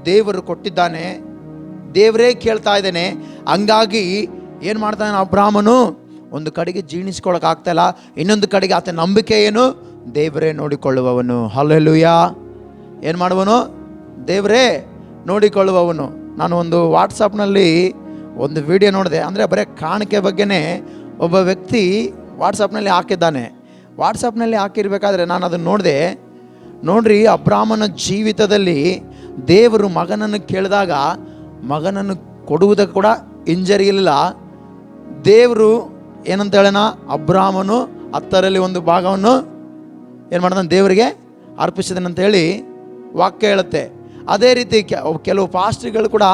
ದೇವರು ಕೊಟ್ಟಿದ್ದಾನೆ, ದೇವರೇ ಕೇಳ್ತಾ ಇದ್ದಾನೆ. ಹಂಗಾಗಿ ಏನು ಮಾಡ್ತಾನೆ ಅಬ್ರಾಮನು? ಒಂದು ಕಡೆಗೆ ಜೀರ್ಣಿಸ್ಕೊಳ್ಳೋಕೆ ಆಗ್ತಾಯಿಲ್ಲ, ಇನ್ನೊಂದು ಕಡೆಗೆ ಆತನ ನಂಬಿಕೆ ಏನು? ದೇವರೇ ನೋಡಿಕೊಳ್ಳುವವನು. ಹಲ್ಲೆಲೂಯಾ. ಏನು ಮಾಡುವನು? ದೇವರೇ ನೋಡಿಕೊಳ್ಳುವವನು. ನಾನು ಒಂದು ವಾಟ್ಸಪ್ನಲ್ಲಿ ಒಂದು ವಿಡಿಯೋ ನೋಡಿದೆ. ಅಂದರೆ ಬರೀ ಕಾಣಿಕೆ ಬಗ್ಗೆನೇ ಒಬ್ಬ ವ್ಯಕ್ತಿ ವಾಟ್ಸಪ್ನಲ್ಲಿ ಹಾಕಿದ್ದಾನೆ. ವಾಟ್ಸಪ್ನಲ್ಲಿ ಹಾಕಿರ್ಬೇಕಾದ್ರೆ ನಾನು ಅದನ್ನು ನೋಡಿದೆ. ನೋಡ್ರಿ, ಅಬ್ರಾಮನ ಜೀವಿತದಲ್ಲಿ ದೇವರು ಮಗನನ್ನು ಕೇಳಿದಾಗ ಮಗನನ್ನು ಕೊಡುವುದಕ್ಕೆ ಕೂಡ ಹಿಂಜರಿ ಇಲ್ಲ. ದೇವರು ಏನಂತ ಹೇಳೋಣ, ಅಬ್ರಾಮನು 10ರಲ್ಲಿ 1 ಭಾಗವನ್ನು ಏನು ಮಾಡ್ತಾನೆ? ದೇವರಿಗೆ ಅರ್ಪಿಸಿದನಂತ ಹೇಳಿ ವಾಕ್ಯ ಹೇಳುತ್ತೆ. ಅದೇ ರೀತಿ ಕೆಲವು ಪಾಸ್ಟ್ರಿಗಳು ಕೂಡ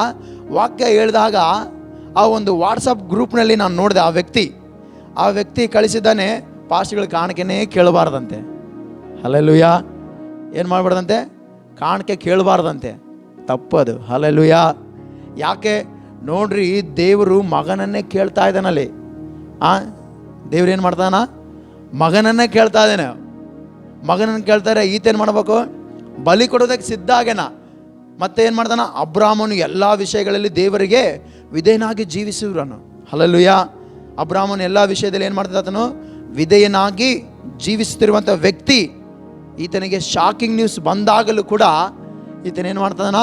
ವಾಕ್ಯ ಹೇಳಿದಾಗ ಆ ಒಂದು ವಾಟ್ಸಪ್ ಗ್ರೂಪ್ನಲ್ಲಿ ನಾನು ನೋಡಿದೆ, ಆ ವ್ಯಕ್ತಿ ಕಳಿಸಿದ್ದಾನೆ, ಪಾಸ್ಟ್ಗಳು ಕಾಣಿಕೆನೇ ಕೇಳಬಾರ್ದಂತೆ. ಹಲ್ಲೆಲೂಯಾ. ಏನು ಮಾಡಬಾರ್ದಂತೆ? ಕಾಣಿಕೆ ಕೇಳಬಾರ್ದಂತೆ. ತಪ್ಪದು. ಹಲ್ಲೆಲೂಯಾ. ಯಾಕೆ? ನೋಡ್ರಿ, ದೇವರು ಮಗನನ್ನೇ ಕೇಳ್ತಾ ಇದ್ದಾನಲ್ಲಿ. ದೇವ್ರು ಏನು ಮಾಡ್ತಾನ? ಮಗನನ್ನೇ ಕೇಳ್ತಾ ಇದ್ದಾನೆ. ಮಗನನ್ನು ಕೇಳ್ತಾರೆ. ಈತೇನು ಮಾಡಬೇಕು? ಬಲಿ ಕೊಡೋದಕ್ಕೆ ಸಿದ್ಧ ಆಗ್ಯಾನ. ಮತ್ತೆ ಏನು ಮಾಡ್ತಾನ? ಅಬ್ರಾಮನು ಎಲ್ಲ ವಿಷಯಗಳಲ್ಲಿ ದೇವರಿಗೆ ವಿಧೇಯನಾಗಿ ಜೀವಿಸಿವ್ರನು. ಹಲ್ಲೆಲೂಯಾ. ಅಬ್ರಾಮನು ಎಲ್ಲ ವಿಷಯದಲ್ಲಿ ಏನು ಮಾಡ್ತಾತನು? ವಿಧೇಯನಾಗಿ ಜೀವಿಸುತ್ತಿರುವಂಥ ವ್ಯಕ್ತಿ. ಈತನಿಗೆ ಶಾಕಿಂಗ್ ನ್ಯೂಸ್ ಬಂದಾಗಲೂ ಕೂಡ ಈತನೇನು ಮಾಡ್ತಾನ?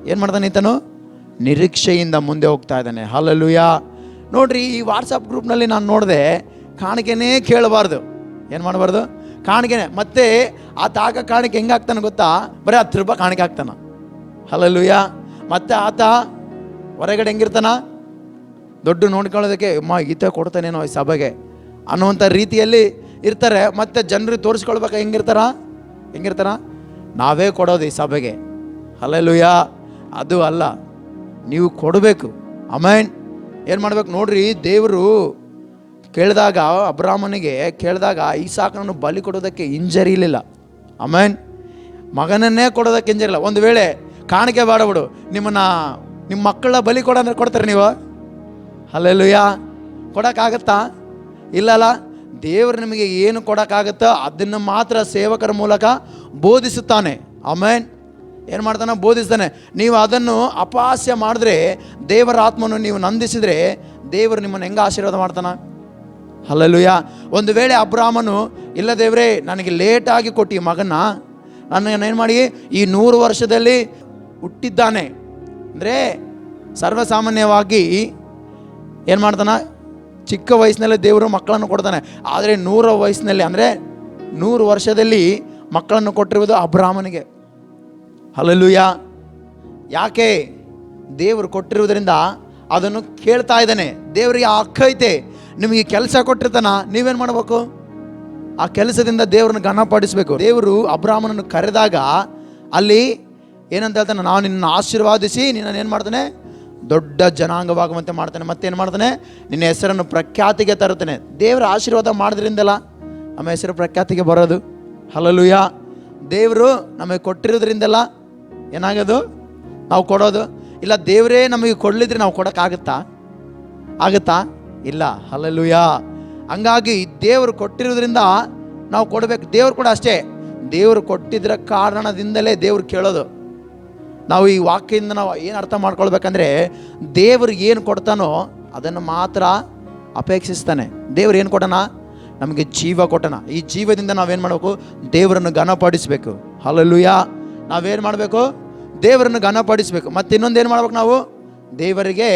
ಏನು ಮಾಡ್ತಾನೆ? ಈತನು ನಿರೀಕ್ಷೆಯಿಂದ ಮುಂದೆ ಹೋಗ್ತಾ ಇದ್ದಾನೆ. ಹಲ್ಲೆಲೂಯಾ. ನೋಡ್ರಿ, ಈ ವಾಟ್ಸಪ್ ಗ್ರೂಪ್ನಲ್ಲಿ ನಾನು ನೋಡಿದೆ, ಕಾಣಿಕೆನೇ ಕೇಳಬಾರ್ದು. ಏನು ಮಾಡಬಾರ್ದು? ಕಾಣಿಕೆನೆ. ಮತ್ತೆ ಆತ ಕಾಣಿಕೆ ಹೆಂಗೆ ಆಗ್ತಾನೆ ಗೊತ್ತಾ? ಬರೀ 10 ರೂಪಾಯಿ ಕಾಣಿಕೆ ಆಗ್ತಾನ. ಹಲ್ಲೆಲೂಯಾ. ಮತ್ತೆ ಆತ ಹೊರಗಡೆ ಹೆಂಗಿರ್ತಾನ? ದೊಡ್ಡ ನೋಡ್ಕೊಳ್ಳೋದಕ್ಕೆ ಈತ ಕೊಡ್ತಾನೇನೋ ಈ ಸಭೆಗೆ ಅನ್ನುವಂಥ ರೀತಿಯಲ್ಲಿ ಇರ್ತಾರೆ. ಮತ್ತು ಜನರಿಗೆ ತೋರಿಸ್ಕೊಳ್ಬೇಕು. ಹೆಂಗಿರ್ತಾರ? ನಾವೇ ಕೊಡೋದು ಈ ಸಭೆಗೆ. ಹಲ್ಲೆಲೂಯಾ. ಅದು ಅಲ್ಲ, ನೀವು ಕೊಡಬೇಕು. ಆಮೆನ್. ಏನು ಮಾಡ್ಬೇಕು? ನೋಡ್ರಿ, ದೇವರು ಕೇಳಿದಾಗ, ಅಬ್ರಾಮನಿಗೆ ಕೇಳಿದಾಗ ಇಸಾಕನನ್ನು ಬಲಿ ಕೊಡೋದಕ್ಕೆ ಹಿಂಜರಿಲಿಲ್ಲ. ಆಮೆನ್. ಮಗನನ್ನೇ ಕೊಡೋದಕ್ಕೆ ಹಿಂಜರಿಲ್ಲ. ಒಂದು ವೇಳೆ ಕಾಣಿಕೆ ಬೇಡ ಬಿಡು, ನಿಮ್ಮ ಮಕ್ಕಳ ಬಲಿ ಕೊಡಂದ್ರೆ ಕೊಡ್ತಾರೆ ನೀವು? ಹಲ್ಲೆಲೂಯಾ. ಕೊಡೋಕ್ಕಾಗತ್ತಾ? ಇಲ್ಲಲ್ಲ. ದೇವರು ನಿಮಗೆ ಏನು ಕೊಡೋಕ್ಕಾಗುತ್ತೋ ಅದನ್ನು ಮಾತ್ರ ಸೇವಕರ ಮೂಲಕ ಬೋಧಿಸುತ್ತಾನೆ. ಆಮೇನ್. ಏನು ಮಾಡ್ತಾನೆ? ಬೋಧಿಸ್ತಾನೆ. ನೀವು ಅದನ್ನು ಅಪಹಾಸ್ಯ ಮಾಡಿದ್ರೆ, ದೇವರ ಆತ್ಮನು ನೀವು ನಂದಿಸಿದರೆ, ದೇವರು ನಿಮ್ಮನ್ನು ಹೆಂಗೆ ಆಶೀರ್ವಾದ ಮಾಡ್ತಾನೆ? ಹಲ್ಲೆಲೂಯಾ. ಒಂದು ವೇಳೆ ಅಬ್ರಾಮನು, ಇಲ್ಲ ದೇವರೇ ನನಗೆ ಲೇಟಾಗಿ ಕೊಟ್ಟು ಮಗನ, ಏನು ಮಾಡಿ ಈ 100 ವರ್ಷದಲ್ಲಿ ಹುಟ್ಟಿದ್ದಾನೆ ಅಂದರೆ, ಸರ್ವಸಾಮಾನ್ಯವಾಗಿ ಏನು ಮಾಡ್ತಾನೆ? ಚಿಕ್ಕ ವಯಸ್ಸಿನಲ್ಲೇ ದೇವರು ಮಕ್ಕಳನ್ನು ಕೊಡ್ತಾನೆ. ಆದರೆ 100 ವಯಸ್ಸಿನಲ್ಲಿ ಅಂದರೆ 100 ವರ್ಷದಲ್ಲಿ ಮಕ್ಕಳನ್ನು ಕೊಟ್ಟಿರುವುದು ಅಬ್ರಾಮನಿಗೆ. ಹಲ್ಲೆಲೂಯಾ. ಯಾಕೆ? ದೇವರು ಕೊಟ್ಟಿರುವುದರಿಂದ ಅದನ್ನು ಕೇಳ್ತಾ ಇದ್ದಾನೆ. ದೇವರಿಗೆ ಆ ಹಕ್ಕು ಐತೆ. ನಿಮಗೆ ಕೆಲಸ ಕೊಟ್ಟಿರ್ತಾನ, ನೀವೇನು ಮಾಡಬೇಕು? ಆ ಕೆಲಸದಿಂದ ದೇವ್ರನ್ನ ಘನಪಡಿಸಬೇಕು. ದೇವರು ಅಬ್ರಾಮನನ್ನು ಕರೆದಾಗ ಅಲ್ಲಿ ಏನಂತ ಹೇಳ್ತಾನೆ? ನಾನು ನಿನ್ನನ್ನು ಆಶೀರ್ವಾದಿಸಿ ನಿನ್ನನ್ನು ಏನು ಮಾಡ್ತಾನೆ? ದೊಡ್ಡ ಜನಾಂಗವಾಗುವಂತೆ ಮಾಡ್ತಾನೆ. ಮತ್ತೇನು ಮಾಡ್ತಾನೆ? ನಿನ್ನ ಹೆಸರನ್ನು ಪ್ರಖ್ಯಾತಿಗೆ ತರುತ್ತಾನೆ. ದೇವರ ಆಶೀರ್ವಾದ ಮಾಡೋದ್ರಿಂದಲ್ಲ ನಮ್ಮ ಹೆಸರು ಪ್ರಖ್ಯಾತಿಗೆ ಬರೋದು. ಹಲ್ಲೆಲೂಯಾ. ದೇವರು ನಮಗೆ ಕೊಟ್ಟಿರೋದ್ರಿಂದಲ್ಲ ಏನಾಗೋದು? ನಾವು ಕೊಡೋದು. ಇಲ್ಲ ದೇವರೇ ನಮಗೆ ಕೊಡಲಿದ್ರೆ ನಾವು ಕೊಡೋಕ್ಕಾಗುತ್ತಾ? ಇಲ್ಲ. ಹಲ್ಲೆಲೂಯಾ. ಹಂಗಾಗಿ ದೇವರು ಕೊಟ್ಟಿರೋದ್ರಿಂದ ನಾವು ಕೊಡಬೇಕು. ದೇವ್ರು ಕೂಡ ಅಷ್ಟೇ, ದೇವರು ಕೊಟ್ಟಿದ್ದರ ಕಾರಣದಿಂದಲೇ ದೇವ್ರು ಕೇಳೋದು. ನಾವು ಈ ವಾಕ್ಯದಿಂದ ನಾವು ಏನು ಅರ್ಥ ಮಾಡ್ಕೊಳ್ಬೇಕಂದ್ರೆ, ದೇವರು ಏನು ಕೊಡ್ತಾನೋ ಅದನ್ನು ಮಾತ್ರ ಅಪೇಕ್ಷಿಸ್ತಾನೆ. ದೇವ್ರು ಏನು ಕೊಟ್ಟನ? ನಮಗೆ ಜೀವ ಕೊಟ್ಟನ. ಈ ಜೀವದಿಂದ ನಾವೇನು ಮಾಡಬೇಕು? ದೇವರನ್ನು ಘನಪಡಿಸಬೇಕು. ಹಲ್ಲೆಲೂಯಾ. ನಾವೇನು ಮಾಡಬೇಕು? ದೇವರನ್ನು ಘನಪಡಿಸಬೇಕು. ಮತ್ತು ಇನ್ನೊಂದು ಏನು ಮಾಡ್ಬೇಕು? ನಾವು ದೇವರಿಗೆ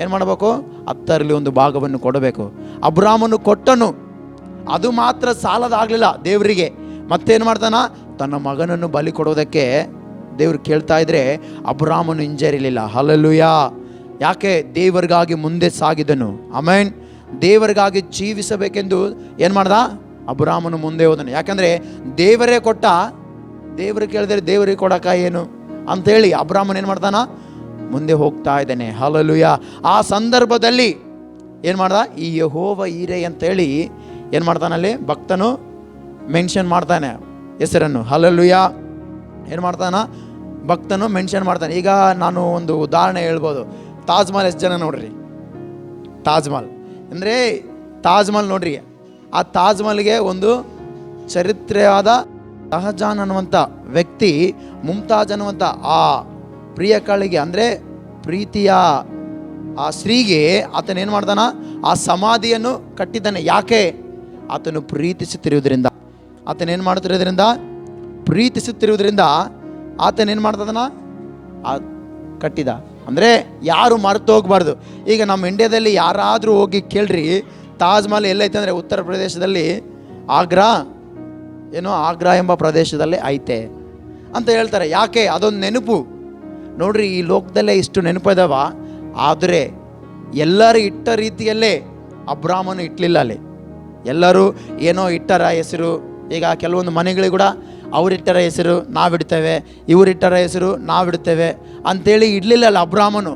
ಏನು ಮಾಡಬೇಕು? 10ರಲ್ಲಿ 1 ಭಾಗವನ್ನು ಕೊಡಬೇಕು. ಅಬ್ರಾಮನು ಕೊಟ್ಟನು, ಅದು ಮಾತ್ರ ಸಾಲದಾಗಲಿಲ್ಲ ದೇವರಿಗೆ. ಮತ್ತೇನು ಮಾಡ್ತಾನ? ತನ್ನ ಮಗನನ್ನು ಬಲಿ ಕೊಡೋದಕ್ಕೆ ದೇವರು ಕೇಳ್ತಾ ಇದ್ರೆ ಅಬ್ರಾಮನು ಹಿಂಜರಿಲಿಲ್ಲ. ಹಲ್ಲೆಲೂಯಾ. ಯಾಕೆ? ದೇವರಿಗಾಗಿ ಮುಂದೆ ಸಾಗಿದನು. ಆಮೇನ್. ದೇವರಿಗಾಗಿ ಜೀವಿಸಬೇಕೆಂದು ಏನು ಮಾಡ್ದ? ಅಬ್ರಾಮನು ಮುಂದೆ ಹೋದನು. ಯಾಕಂದರೆ ದೇವರೇ ಕೊಟ್ಟ, ದೇವರು ಕೇಳಿದರೆ ದೇವರಿಗೆ ಕೊಡೋಕ ಏನು ಅಂಥೇಳಿ ಅಬ್ರಾಮನ್ ಏನು ಮಾಡ್ತಾನ? ಮುಂದೆ ಹೋಗ್ತಾ ಇದ್ದಾನೆ. ಹಲ್ಲೆಲೂಯಾ. ಆ ಸಂದರ್ಭದಲ್ಲಿ ಏನು ಮಾಡ್ದ? ಈ ಯೆಹೋವ ಈರೆ ಅಂತೇಳಿ ಏನು ಮಾಡ್ತಾನಲ್ಲಿ ಭಕ್ತನು ಮೆನ್ಷನ್ ಮಾಡ್ತಾನೆ ಹೆಸರನ್ನು. ಹಲ್ಲೆಲೂಯಾ. ಏನು ಮಾಡ್ತಾನ? ಭಕ್ತನು ಮೆನ್ಷನ್ ಮಾಡ್ತಾನೆ. ಈಗ ನಾನು ಒಂದು ಉದಾಹರಣೆ ಹೇಳ್ಬೋದು. ತಾಜ್ ಮಹಲ್ ಎಷ್ಟು ಜನ ನೋಡ್ರಿ? ತಾಜ್ ಮಹಲ್ ಅಂದರೆ ತಾಜ್ ಮಹಲ್ ನೋಡ್ರಿ. ಆ ತಾಜ್ ಮಹಲ್ಗೆ ಒಂದು ಚರಿತ್ರೆಯಾದ ಶಹಜಾನ್ ಅನ್ನುವಂಥ ವ್ಯಕ್ತಿ ಮುಮ್ತಾಜ್ ಅನ್ನುವಂಥ ಆ ಪ್ರಿಯಕಳಿಗೆ ಅಂದರೆ ಪ್ರೀತಿಯ ಆ ಸ್ತ್ರೀಗೆ ಆತನ ಏನು ಮಾಡ್ತಾನ? ಆ ಸಮಾಧಿಯನ್ನು ಕಟ್ಟಿದ್ದಾನೆ. ಯಾಕೆ? ಆತನು ಪ್ರೀತಿಸುತ್ತಿರುವುದರಿಂದ. ಆತನೇನು ಮಾಡ್ತಿರೋದ್ರಿಂದ? ಪ್ರೀತಿಸುತ್ತಿರುವುದರಿಂದ ಆತನೇನು ಮಾಡ್ತದನ? ಕಟ್ಟಿದ. ಅಂದರೆ ಯಾರು ಮರೆತು ಹೋಗಬಾರ್ದು. ಈಗ ನಮ್ಮ ಇಂಡಿಯಾದಲ್ಲಿ ಯಾರಾದರೂ ಹೋಗಿ ಕೇಳ್ರಿ, ತಾಜ್ ಮಹಲ್ ಎಲ್ಲೈತೆ ಅಂದರೆ ಉತ್ತರ ಪ್ರದೇಶದಲ್ಲಿ ಆಗ್ರಾ ಎಂಬ ಪ್ರದೇಶದಲ್ಲಿ ಐತೆ ಅಂತ ಹೇಳ್ತಾರೆ. ಯಾಕೆ? ಅದೊಂದು ನೆನಪು. ನೋಡ್ರಿ, ಈ ಲೋಕದಲ್ಲೇ ಇಷ್ಟು ನೆನಪು ಇದಾವ, ಆದರೆ ಎಲ್ಲರೂ ಇಟ್ಟ ರೀತಿಯಲ್ಲೇ ಅಬ್ರಾಮನು ಇಟ್ಟಲಿಲ್ಲ. ಅಲ್ಲಿ ಎಲ್ಲರೂ ಏನೋ ಇಟ್ಟರ ಹೆಸರು. ಈಗ ಕೆಲವೊಂದು ಮನೆಗಳಿಗೆ ಕೂಡ ಅವರಿಟ್ಟರ ಹೆಸರು ನಾವಿಡ್ತೇವೆ, ಇವರಿಟ್ಟರ ಹೆಸರು ನಾವಿಡ್ತೇವೆ ಅಂಥೇಳಿ ಇಡಲಿಲ್ಲ ಅಲ್ಲ ಅಬ್ರಾಮನು.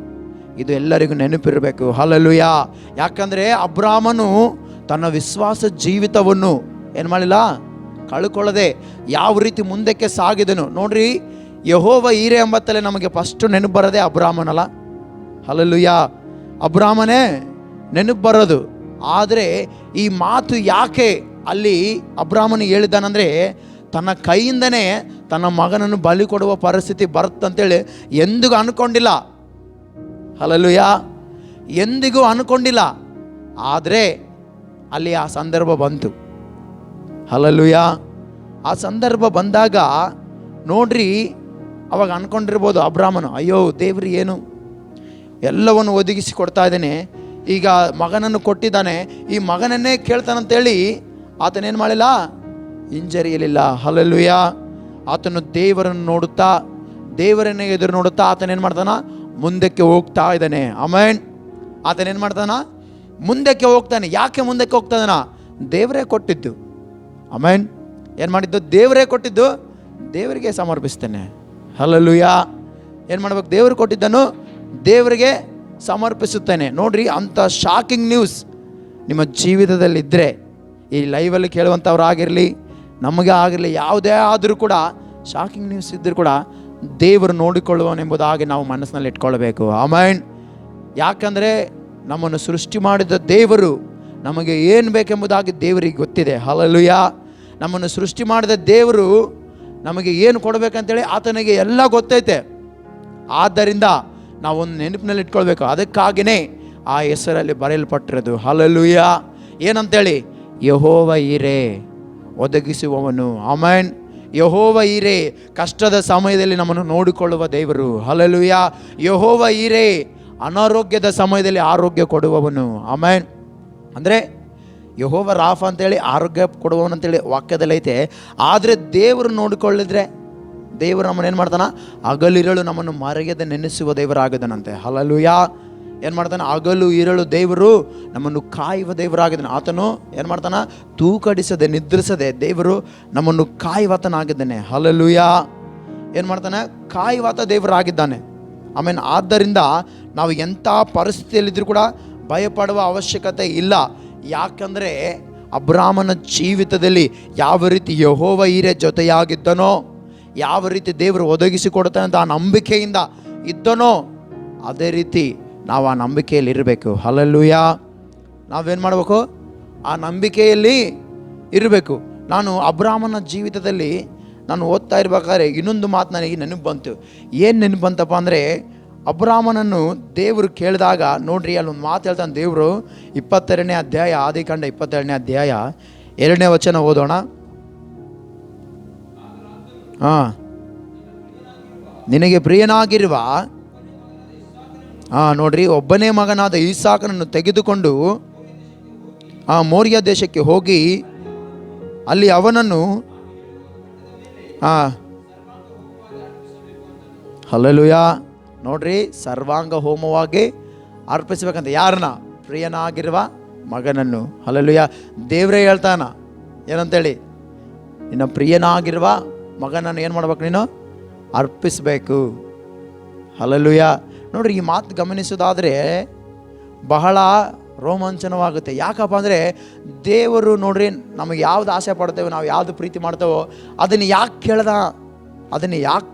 ಇದು ಎಲ್ಲರಿಗೂ ನೆನಪಿರಬೇಕು. ಹಲ್ಲೆಲೂಯಾ. ಯಾಕಂದರೆ ಅಬ್ರಾಮನು ತನ್ನ ವಿಶ್ವಾಸ ಜೀವಿತವನ್ನು ಏನು ಮಾಡಲಿಲ್ಲ? ಕಳ್ಕೊಳ್ಳದೆ ಯಾವ ರೀತಿ ಮುಂದಕ್ಕೆ ಸಾಗಿದನು ನೋಡ್ರಿ. ಯೆಹೋವ ಈರೆ ಎಂಬತ್ತಲೇ ನಮಗೆ ಫಸ್ಟು ನೆನಪು ಬರೋದೇ ಅಬ್ರಾಮನಲ್ಲ. ಹಲ್ಲೆಲೂಯಾ. ಅಬ್ರಾಮನೇ ನೆನಪು ಬರೋದು. ಆದರೆ ಈ ಮಾತು ಯಾಕೆ ಅಲ್ಲಿ ಅಬ್ರಾಮನಿಗೆ ಹೇಳಿದ್ದಾನಂದರೆ, ತನ್ನ ಕೈಯಿಂದನೇ ತನ್ನ ಮಗನನ್ನು ಬಲಿ ಕೊಡುವ ಪರಿಸ್ಥಿತಿ ಬರುತ್ತಂತೇಳಿ ಎಂದಿಗೂ ಅಂದ್ಕೊಂಡಿಲ್ಲ. ಹಲ್ಲೆಲೂಯಾ. ಎಂದಿಗೂ ಅಂದ್ಕೊಂಡಿಲ್ಲ. ಆದರೆ ಅಲ್ಲಿ ಆ ಸಂದರ್ಭ ಬಂತು. ಹಲ್ಲೆಲೂಯಾ. ಆ ಸಂದರ್ಭ ಬಂದಾಗ ನೋಡ್ರಿ, ಅವಾಗ ಅಂದ್ಕೊಂಡಿರ್ಬೋದು ಅಬ್ರಾಮನು, ಅಯ್ಯೋ ದೇವ್ರು ಏನು ಎಲ್ಲವನ್ನು ಒದಗಿಸಿ ಕೊಡ್ತಾ ಇದ್ದಾನೆ, ಈಗ ಮಗನನ್ನು ಕೊಟ್ಟಿದ್ದಾನೆ, ಈ ಮಗನನ್ನೇ ಕೇಳ್ತಾನಂತೇಳಿ ಆತನೇನು ಮಾಡಿಲ್ಲ? ಹಿಂಜರಿಯಲಿಲ್ಲ. ಹಲ್ಲೆಲೂಯಾ. ಆತನು ದೇವರನ್ನು ನೋಡುತ್ತಾ, ದೇವರನ್ನೇ ಎದುರು ನೋಡುತ್ತಾ ಆತನೇನು ಮಾಡ್ತಾನ? ಮುಂದಕ್ಕೆ ಹೋಗ್ತಾ ಇದ್ದಾನೆ. ಆಮೇನ್. ಆತನೇನು ಮಾಡ್ತಾನ? ಮುಂದಕ್ಕೆ ಹೋಗ್ತಾನೆ. ಯಾಕೆ ಮುಂದಕ್ಕೆ ಹೋಗ್ತಾನ? ದೇವರೇ ಕೊಟ್ಟಿದ್ದು. ಆಮೇನ್. ಏನು ಮಾಡಿದ್ದು? ದೇವರೇ ಕೊಟ್ಟಿದ್ದು, ದೇವರಿಗೆ ಸಮರ್ಪಿಸ್ತೇನೆ. ಹಲ್ಲೆಲೂಯಾ. ಏನು ಮಾಡ್ಬೇಕು? ದೇವರು ಕೊಟ್ಟಿದ್ದನ್ನು ದೇವರಿಗೆ ಸಮರ್ಪಿಸುತ್ತೇನೆ. ನೋಡ್ರಿ, ಅಂಥ ಶಾಕಿಂಗ್ ನ್ಯೂಸ್ ನಿಮ್ಮ ಜೀವಿತದಲ್ಲಿದ್ದರೆ, ಈ ಲೈವಲ್ಲಿ ಕೇಳುವಂಥವ್ರಾಗಿರಲಿ, ನಮಗೆ ಆಗಿರಲಿ, ಯಾವುದೇ ಆದರೂ ಕೂಡ ಶಾಕಿಂಗ್ ನ್ಯೂಸ್ ಇದ್ದರೂ ಕೂಡ ದೇವರು ನೋಡಿಕೊಳ್ಳುವನೆಂಬುದಾಗಿ ನಾವು ಮನಸ್ಸಿನಲ್ಲಿ ಇಟ್ಕೊಳ್ಬೇಕು. ಆಮೇನ್. ಯಾಕಂದರೆ ನಮ್ಮನ್ನು ಸೃಷ್ಟಿ ಮಾಡಿದ ದೇವರು ನಮಗೆ ಏನು ಬೇಕೆಂಬುದಾಗಿ ದೇವರಿಗೆ ಗೊತ್ತಿದೆ. ಹಲ್ಲೆಲೂಯಾ. ನಮ್ಮನ್ನು ಸೃಷ್ಟಿ ಮಾಡಿದ ದೇವರು ನಮಗೆ ಏನು ಕೊಡಬೇಕಂತೇಳಿ ಆತನಿಗೆ ಎಲ್ಲ ಗೊತ್ತೈತೆ. ಆದ್ದರಿಂದ ನಾವೊಂದು ನೆನಪಿನಲ್ಲಿ ಇಟ್ಕೊಳ್ಬೇಕು. ಅದಕ್ಕಾಗಿಯೇ ಆ ಹೆಸರಲ್ಲಿ ಬರೆಯಲ್ಪಟ್ಟಿರೋದು. ಹಲ್ಲೆಲೂಯಾ. ಏನಂತೇಳಿ? ಯೆಹೋವ ಈರೆ, ಒದಗಿಸುವವನು. ಆಮೆನ್. ಯೆಹೋವ ಈರೆ, ಕಷ್ಟದ ಸಮಯದಲ್ಲಿ ನಮ್ಮನ್ನು ನೋಡಿಕೊಳ್ಳುವ ದೇವರು. ಹಲ್ಲೆಲೂಯಾ. ಯೆಹೋವ ಈರೆ, ಅನಾರೋಗ್ಯದ ಸಮಯದಲ್ಲಿ ಆರೋಗ್ಯ ಕೊಡುವವನು. ಆಮೆನ್. ಅಂದರೆ ಯೆಹೋವ ರಾಫ ಅಂತೇಳಿ ಆರೋಗ್ಯ ಕೊಡುವವನು ಅಂತೇಳಿ ವಾಕ್ಯದಲ್ಲಿ ಐತೆ. ಆದರೆ ದೇವರು ನೋಡಿಕೊಳ್ಳಿದ್ರೆ ದೇವರು ನಮ್ಮನ್ನು ಏನು ಮಾಡ್ತಾನೆ? ಹಗಲಿರಳು ನಮ್ಮನ್ನು ಮರೆಯದೆ ನೆನೆಸುವ ದೇವರಾಗಿದ್ದಾನಂತೆ. ಹಲ್ಲೆಲೂಯಾ. ಏನು ಮಾಡ್ತಾನೆ? ಹಗಲು ಇರಳು ದೇವರು ನಮ್ಮನ್ನು ಕಾಯುವ ದೇವರಾಗಿದ್ದಾನೆ. ಆತನು ಏನು ಮಾಡ್ತಾನೆ? ತೂಕಡಿಸದೆ ನಿದ್ರಿಸದೆ ದೇವರು ನಮ್ಮನ್ನು ಕಾಯುವಾತನಾಗಿದ್ದಾನೆ. ಹಲ್ಲೆಲೂಯಾ. ಏನು ಮಾಡ್ತಾನೆ? ಕಾಯುವಾತ ದೇವರಾಗಿದ್ದಾನೆ. ಆಮೇಲೆ ಆದ್ದರಿಂದ ನಾವು ಎಂಥ ಪರಿಸ್ಥಿತಿಯಲ್ಲಿದ್ದರೂ ಕೂಡ ಭಯಪಡುವ ಅವಶ್ಯಕತೆ ಇಲ್ಲ. ಯಾಕಂದರೆ ಅಬ್ರಾಮನ ಜೀವಿತದಲ್ಲಿ ಯಾವ ರೀತಿ ಯೆಹೋವ ಈರೆ ಜೊತೆಯಾಗಿದ್ದನೋ, ಯಾವ ರೀತಿ ದೇವರು ಒದಗಿಸಿಕೊಡ್ತಾನೆ ಅಂತ ಆ ನಂಬಿಕೆಯಿಂದ ಇದ್ದನೋ, ಅದೇ ರೀತಿ ನಾವು ಆ ನಂಬಿಕೆಯಲ್ಲಿ ಇರಬೇಕು. ಹಲ್ಲೆಲೂಯಾ. ನಾವೇನು ಮಾಡಬೇಕು? ಆ ನಂಬಿಕೆಯಲ್ಲಿ ಇರಬೇಕು. ನಾನು ಅಬ್ರಾಮನ ಜೀವಿತದಲ್ಲಿ ನಾನು ಓದ್ತಾ ಇರ್ಬೇಕಾದ್ರೆ ಇನ್ನೊಂದು ಮಾತು ನನಗೆ ನೆನಪು ಬಂತು. ಏನು ನೆನಪು ಬಂತಪ್ಪ ಅಂದರೆ, ಅಬ್ರಾಮನನ್ನು ದೇವರು ಕೇಳಿದಾಗ ನೋಡ್ರಿ, ಅಲ್ಲೊಂದು ಮಾತು ಹೇಳ್ತಾನೆ ದೇವರು. 22ನೇ ಅಧ್ಯಾಯ, ಆದಿಕಾಂಡ 22ನೇ ಅಧ್ಯಾಯ 2ನೇ ವಚನ ಓದೋಣ. ನಿನಗೆ ಪ್ರಿಯನಾಗಿರುವ ನೋಡ್ರಿ, ಒಬ್ಬನೇ ಮಗನಾದ ಈಸಾಕನನ್ನು ತೆಗೆದುಕೊಂಡು ಆ ಮೋರಿಯ ದೇಶಕ್ಕೆ ಹೋಗಿ ಅಲ್ಲಿ ಅವನನ್ನು ಹಲ್ಲೆಲೂಯಾ. ನೋಡ್ರಿ, ಸರ್ವಾಂಗ ಹೋಮವಾಗಿ ಅರ್ಪಿಸಬೇಕಂತ. ಯಾರನ್ನ? ಪ್ರಿಯನಾಗಿರುವ ಮಗನನ್ನು. ಹಲ್ಲೆಲೂಯಾ. ದೇವರೇ ಹೇಳ್ತಾನ ಏನಂತೇಳಿ? ನಿನ್ನ ಪ್ರಿಯನಾಗಿರುವ ಮಗನನ್ನು ಏನು ಮಾಡ್ಬೇಕು? ನೀನು ಅರ್ಪಿಸಬೇಕು. ಹಲ್ಲೆಲೂಯಾ. ನೋಡ್ರಿ, ಈ ಮಾತು ಗಮನಿಸೋದಾದರೆ ಬಹಳ ರೋಮಾಂಚನವಾಗುತ್ತೆ. ಯಾಕಪ್ಪ ಅಂದರೆ ದೇವರು ನೋಡ್ರಿ, ನಮಗೆ ಯಾವ್ದು ಆಸೆ ಪಡ್ತೇವೆ, ನಾವು ಯಾವುದು ಪ್ರೀತಿ ಮಾಡ್ತೇವೋ ಅದನ್ನು ಯಾಕೆ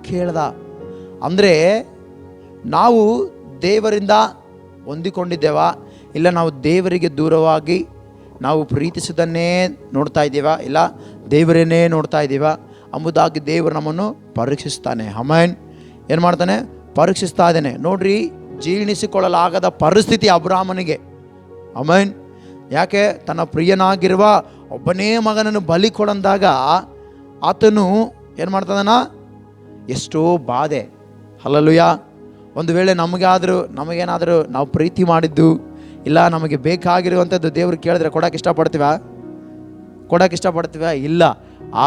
ಕೇಳ್ದ ಅಂದರೆ ನಾವು ದೇವರಿಂದ ಹೊಂದಿಕೊಂಡಿದ್ದೇವಾ, ಇಲ್ಲ ನಾವು ದೇವರಿಗೆ ದೂರವಾಗಿ ನಾವು ಪ್ರೀತಿಸೋದನ್ನೇ ನೋಡ್ತಾ ಇದ್ದೀವಾ, ಇಲ್ಲ ದೇವರನ್ನೇ ನೋಡ್ತಾ ಇದ್ದೀವಾ ಎಂಬುದಾಗಿ ದೇವರು ನಮ್ಮನ್ನು ಪರೀಕ್ಷಿಸ್ತಾನೆ. ಆಮೆನ್. ಏನು ಮಾಡ್ತಾನೆ? ಪರೀಕ್ಷಿಸ್ತಾ ಇದ್ದಾನೆ. ನೋಡ್ರಿ, ಜೀರ್ಣಿಸಿಕೊಳ್ಳಲಾಗದ ಪರಿಸ್ಥಿತಿ ಅಬ್ರಾಮನಿಗೆ. ಆಮೆನ್. ಯಾಕೆ? ತನ್ನ ಪ್ರಿಯನಾಗಿರುವ ಒಬ್ಬನೇ ಮಗನನ್ನು ಬಲಿ ಕೊಡಂದಾಗ ಆತನು ಏನು ಮಾಡ್ತಾನ? ಎಷ್ಟೋ ಬಾಧೆ. ಹಲ್ಲೆಲೂಯಾ. ಒಂದು ವೇಳೆ ನಮಗೇನಾದರೂ ನಾವು ಪ್ರೀತಿ ಮಾಡಿದ್ದು, ಇಲ್ಲ ನಮಗೆ ಬೇಕಾಗಿರುವಂಥದ್ದು ದೇವರು ಕೇಳಿದ್ರೆ ಕೊಡೋಕೆ ಇಷ್ಟಪಡ್ತೀವ? ಇಲ್ಲ.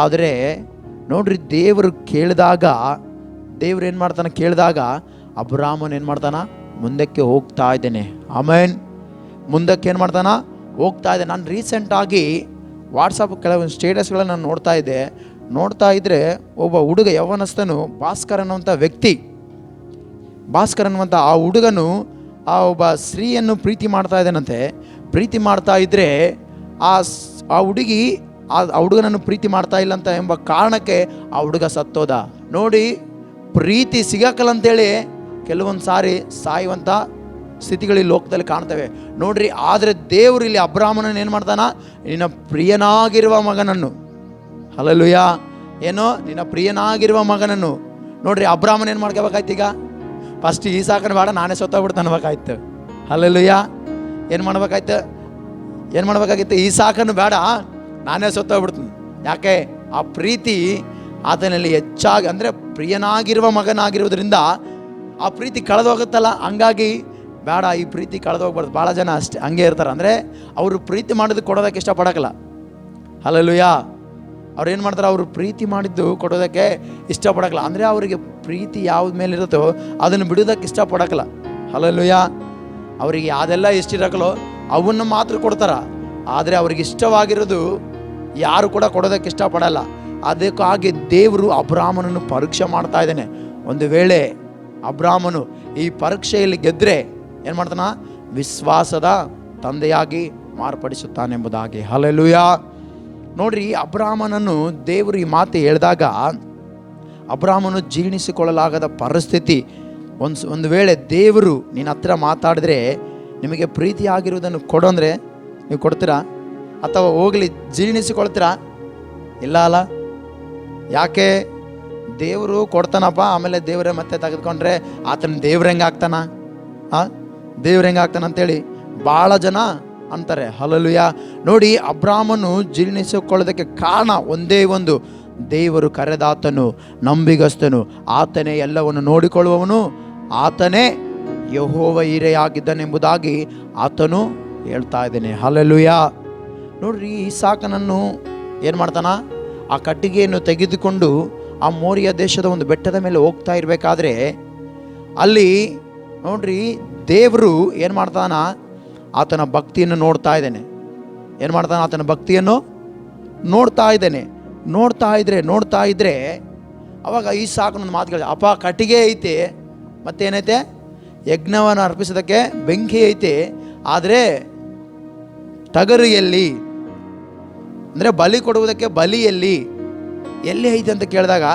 ಆದರೆ ನೋಡ್ರಿ, ದೇವರು ಏನು ಮಾಡ್ತಾನೆ? ಕೇಳಿದಾಗ ಅಬ್ರಾಮನ್ ಏನು ಮಾಡ್ತಾನ? ಮುಂದಕ್ಕೆ ಹೋಗ್ತಾ ಇದ್ದೇನೆ. ಆಮೆನ್. ಮುಂದಕ್ಕೆ ಏನು ಮಾಡ್ತಾನ? ಹೋಗ್ತಾ ಇದೆ. ನಾನು ರೀಸೆಂಟಾಗಿ ವಾಟ್ಸಪ್ ಕೆಲವೊಂದು ಸ್ಟೇಟಸ್ಗಳನ್ನು ನಾನು ನೋಡ್ತಾ ಇದ್ದರೆ ಒಬ್ಬ ಹುಡುಗ ಯೌವನಸ್ಥನು ಭಾಸ್ಕರ್ ಅನ್ನುವಂಥ ಆ ಹುಡುಗನು ಆ ಒಬ್ಬ ಸ್ತ್ರೀಯನ್ನು ಪ್ರೀತಿ ಮಾಡ್ತಾ ಇದ್ದಾನಂತೆ. ಪ್ರೀತಿ ಮಾಡ್ತಾ ಇದ್ದರೆ ಆ ಹುಡುಗಿ ಆ ಹುಡುಗನನ್ನು ಪ್ರೀತಿ ಮಾಡ್ತಾ ಇಲ್ಲ ಅಂತ ಎಂಬ ಕಾರಣಕ್ಕೆ ಆ ಹುಡುಗ ಸತ್ತೋದ. ನೋಡಿ, ಪ್ರೀತಿ ಸಿಗಕ್ಕಲ್ಲಂತೇಳಿ ಕೆಲವೊಂದು ಸಾರಿ ಸಾಯುವಂಥ ಸ್ಥಿತಿಗಳು ಲೋಕದಲ್ಲಿ ಕಾಣ್ತವೆ ನೋಡ್ರಿ. ಆದರೆ ದೇವರು ಇಲ್ಲಿ ಅಬ್ರಾಮನನ್ನು ಏನು ಮಾಡ್ತಾನ? ನಿನ್ನ ಪ್ರಿಯನಾಗಿರುವ ಮಗನನ್ನು. ಹಲ್ಲೆಲೂಯಾ. ಏನೋ ನಿನ್ನ ಪ್ರಿಯನಾಗಿರುವ ಮಗನನ್ನು. ನೋಡ್ರಿ, ಅಬ್ರಾಮನ್ ಏನು ಮಾಡ್ಕೋಬೇಕಾಯ್ತು? ಈಗ ಫಸ್ಟ್ ಈಸಾಕನ ಬೇಡ, ನಾನೇ ಸತ್ತೋಗ್ಬಿಡ್ತು ಅನ್ಬೇಕಾಯ್ತು. ಹಲ್ಲೆಲೂಯಾ. ಏನು ಮಾಡಬೇಕಾಗಿತ್ತು? ಈಸಾಕನು ಬೇಡ, ನಾನೇ ಸತ್ತೋಗ್ಬಿಡ್ತೀನಿ. ಯಾಕೆ? ಆ ಪ್ರೀತಿ ಆತನಲ್ಲಿ ಹೆಚ್ಚಾಗಿ, ಅಂದರೆ ಪ್ರಿಯನಾಗಿರುವ ಮಗನಾಗಿರೋದ್ರಿಂದ ಆ ಪ್ರೀತಿ ಕಳೆದೋಗುತ್ತಲ್ಲ. ಹಂಗಾಗಿ ಬೇಡ, ಈ ಪ್ರೀತಿ ಕಳೆದೋಗ್ಬಾರ್ದು. ಭಾಳ ಜನ ಅಷ್ಟೇ ಹಂಗೆ ಇರ್ತಾರೆ. ಅಂದರೆ ಅವರು ಪ್ರೀತಿ ಮಾಡೋದು ಕೊಡೋದಕ್ಕೆ ಇಷ್ಟಪಡೋಕ್ಕಲ್ಲ. ಹಲ್ಲೆಲೂಯಾ. ಅವ್ರು ಏನು ಮಾಡ್ತಾರೆ? ಅವರು ಪ್ರೀತಿ ಮಾಡಿದ್ದು ಕೊಡೋದಕ್ಕೆ ಇಷ್ಟಪಡೋಕ್ಕಲ್ಲ. ಅಂದರೆ ಅವರಿಗೆ ಪ್ರೀತಿ ಯಾವ್ದ ಮೇಲೆ ಇರುತ್ತೋ ಅದನ್ನು ಬಿಡೋದಕ್ಕೆ ಇಷ್ಟಪಡೋಕ್ಕಲ್ಲ. ಹಲ್ಲೆಲೂಯಾ. ಅವರಿಗೆ ಯಾವ್ದೆಲ್ಲ ಇಷ್ಟಿರಕ್ಕಲೋ ಅವನ್ನು ಮಾತ್ರ ಕೊಡ್ತಾರೆ. ಆದರೆ ಅವ್ರಿಗೆ ಇಷ್ಟವಾಗಿರೋದು ಯಾರು ಕೂಡ ಕೊಡೋದಕ್ಕೆ ಇಷ್ಟಪಡಲ್ಲ. ಅದಕ್ಕಾಗಿ ದೇವರು ಅಬ್ರಾಮನನ್ನು ಪರೀಕ್ಷೆ ಮಾಡ್ತಾ ಇದ್ದಾನೆ. ಒಂದು ವೇಳೆ ಅಬ್ರಾಮನು ಈ ಪರೀಕ್ಷೆಯಲ್ಲಿ ಗೆದ್ದರೆ ಏನು ಮಾಡ್ತಾನ? ವಿಶ್ವಾಸದ ತಂದೆಯಾಗಿ ಮಾರ್ಪಡಿಸುತ್ತಾನೆಂಬುದಾಗಿ. ಹಲ್ಲೆಲೂಯಾ. ನೋಡ್ರಿ, ಅಬ್ರಾಮನನ್ನು ದೇವರು ಈ ಮಾತು ಹೇಳಿದಾಗ ಅಬ್ರಾಮನು ಜೀರ್ಣಿಸಿಕೊಳ್ಳಲಾಗದ ಪರಿಸ್ಥಿತಿ. ಒಂದು ವೇಳೆ ದೇವರು ನಿನ್ನ ಹತ್ರ ಮಾತಾಡಿದ್ರೆ ನಿಮಗೆ ಪ್ರೀತಿ ಆಗಿರುವುದನ್ನು ಕೊಡು ಅಂದರೆ ನೀವು ಕೊಡ್ತೀರಾ? ಅಥವಾ ಹೋಗಲಿ ಜೀರ್ಣಿಸಿಕೊಳ್ತೀರಾ? ಇಲ್ಲ ಅಲ್ಲ. ಯಾಕೆ? ದೇವರು ಕೊಡ್ತಾನಪ್ಪ, ಆಮೇಲೆ ದೇವರೇ ಮತ್ತೆ ತೆಗೆದುಕೊಂಡ್ರೆ ಆತನ ದೇವ್ರ ಹೆಂಗೆ ಆಗ್ತಾನ? ದೇವ್ರ ಹೆಂಗೆ ಆಗ್ತಾನ ಅಂತೇಳಿ ಭಾಳ ಜನ ಅಂತಾರೆ. ಹಲ್ಲೆಲೂಯಾ. ನೋಡಿ, ಅಬ್ರಾಮನು ಜೀರ್ಣಿಸಿಕೊಳ್ಳೋದಕ್ಕೆ ಕಾರಣ ಒಂದೇ ಒಂದು, ದೇವರು ಕರೆದಾತನು ನಂಬಿಗಸ್ತನು, ಆತನೇ ಎಲ್ಲವನ್ನು ನೋಡಿಕೊಳ್ಳುವವನು, ಆತನೇ ಯೆಹೋವ ಈರೆಯಾಗಿದ್ದನೆಂಬುದಾಗಿ ಆತನು ಹೇಳ್ತಾ ಇದ್ದೇನೆ. ಹಲ್ಲೆಲೂಯಾ. ನೋಡ್ರಿ, ಇಸಾಕನನ್ನು ಏನು ಮಾಡ್ತಾನ? ಆ ಕಟ್ಟಿಗೆಯನ್ನು ತೆಗೆದುಕೊಂಡು ಆ ಮೋರಿಯ ದೇಶದ ಒಂದು ಬೆಟ್ಟದ ಮೇಲೆ ಹೋಗ್ತಾ ಇರಬೇಕಾದ್ರೆ ಅಲ್ಲಿ ನೋಡ್ರಿ, ದೇವರು ಏನು ಮಾಡ್ತಾನ? ಆತನ ಭಕ್ತಿಯನ್ನು ನೋಡ್ತಾ ಇದ್ದೇನೆ. ಏನು ಮಾಡ್ತಾನ? ಆತನ ಭಕ್ತಿಯನ್ನು ನೋಡ್ತಾ ಇದ್ದೇನೆ. ನೋಡ್ತಾ ಇದ್ರೆ ಅವಾಗ ಇಸಾಕನೊಂದು ಮಾತುಗಳು, ಅಪ್ಪ ಕಟ್ಟಿಗೆ ಐತೆ, ಮತ್ತೇನೈತೆ? ಯಜ್ಞವನ್ನು ಅರ್ಪಿಸೋದಕ್ಕೆ ಬೆಂಕಿ ಐತೆ, ಆದರೆ ಟಗರು ಎಲ್ಲಿ? ಅಂದರೆ ಬಲಿ ಕೊಡುವುದಕ್ಕೆ ಬಲಿ ಎಲ್ಲಿ ಐತೆ ಅಂತ ಕೇಳಿದಾಗ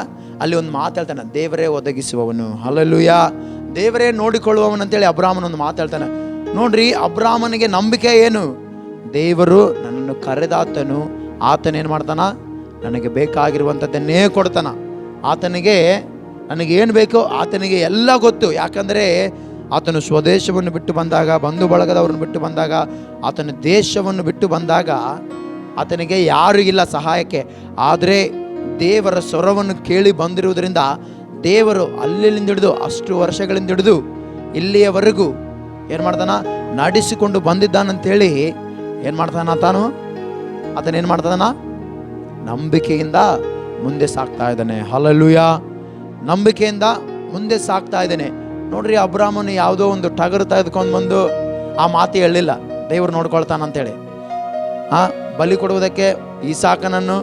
ಅಲ್ಲಿ ಒಂದು ಮಾತು ಹೇಳ್ತಾನೆ, ದೇವರೇ ಒದಗಿಸುವವನು. ಹಲ್ಲೆಲೂಯಾ. ದೇವರೇ ನೋಡಿಕೊಳ್ಳುವವನು ಅಂತೇಳಿ ಅಬ್ರಾಮನೊಂದು ಮಾತು ಹೇಳ್ತಾನೆ. ನೋಡ್ರಿ, ಅಬ್ರಾಮನಿಗೆ ನಂಬಿಕೆ ಏನು? ದೇವರು ನನ್ನನ್ನು ಕರೆದಾತನು, ಆತನೇನು ಮಾಡ್ತಾನ? ನನಗೆ ಬೇಕಾಗಿರುವಂಥದ್ದನ್ನೇ ಕೊಡ್ತಾನ. ಆತನಿಗೆ ನನಗೇನು ಬೇಕೋ ಆತನಿಗೆ ಎಲ್ಲ ಗೊತ್ತು. ಯಾಕಂದರೆ ಆತನು ಸ್ವದೇಶವನ್ನು ಬಿಟ್ಟು ಬಂದಾಗ, ಬಂಧು ಬಳಗದವ್ರನ್ನ ಬಿಟ್ಟು ಬಂದಾಗ, ಆತನ ದೇಶವನ್ನು ಬಿಟ್ಟು ಬಂದಾಗ ಆತನಿಗೆ ಯಾರೂ ಇಲ್ಲ ಸಹಾಯಕ್ಕೆ. ಆದರೆ ದೇವರ ಸ್ವರವನ್ನು ಕೇಳಿ ಬಂದಿರುವುದರಿಂದ ದೇವರು ಅಲ್ಲಿಂದ ಹಿಡಿದು ಅಷ್ಟು ವರ್ಷಗಳಿಂದ ಹಿಡಿದು ಇಲ್ಲಿಯವರೆಗೂ ಏನು ಮಾಡ್ತಾನ? ನಡೆಸಿಕೊಂಡು ಬಂದಿದ್ದಾನಂತೇಳಿ ಏನು ಮಾಡ್ತಾನ? ಆತನೇನು ಮಾಡ್ತಾನ? ನಂಬಿಕೆಯಿಂದ ಮುಂದೆ ಸಾಕ್ತಾ ಇದ್ದಾನೆ. ಹಲ್ಲೆಲೂಯಾ. ನಂಬಿಕೆಯಿಂದ ಮುಂದೆ ಸಾಕ್ತಾ ಇದ್ದಾನೆ. ನೋಡ್ರಿ, ಅಬ್ರಾಮನು ಯಾವುದೋ ಒಂದು ಟಗರು ತೆಗೆದುಕೊಂಡು ಬಂದು ಆ ಮಾತು ಹೇಳಿಲ್ಲ, ದೇವರು ನೋಡ್ಕೊಳ್ತಾನಂತೇಳಿ. ಬಲಿ ಕೊಡುವುದಕ್ಕೆ ಇಸಾಕನನ್ನು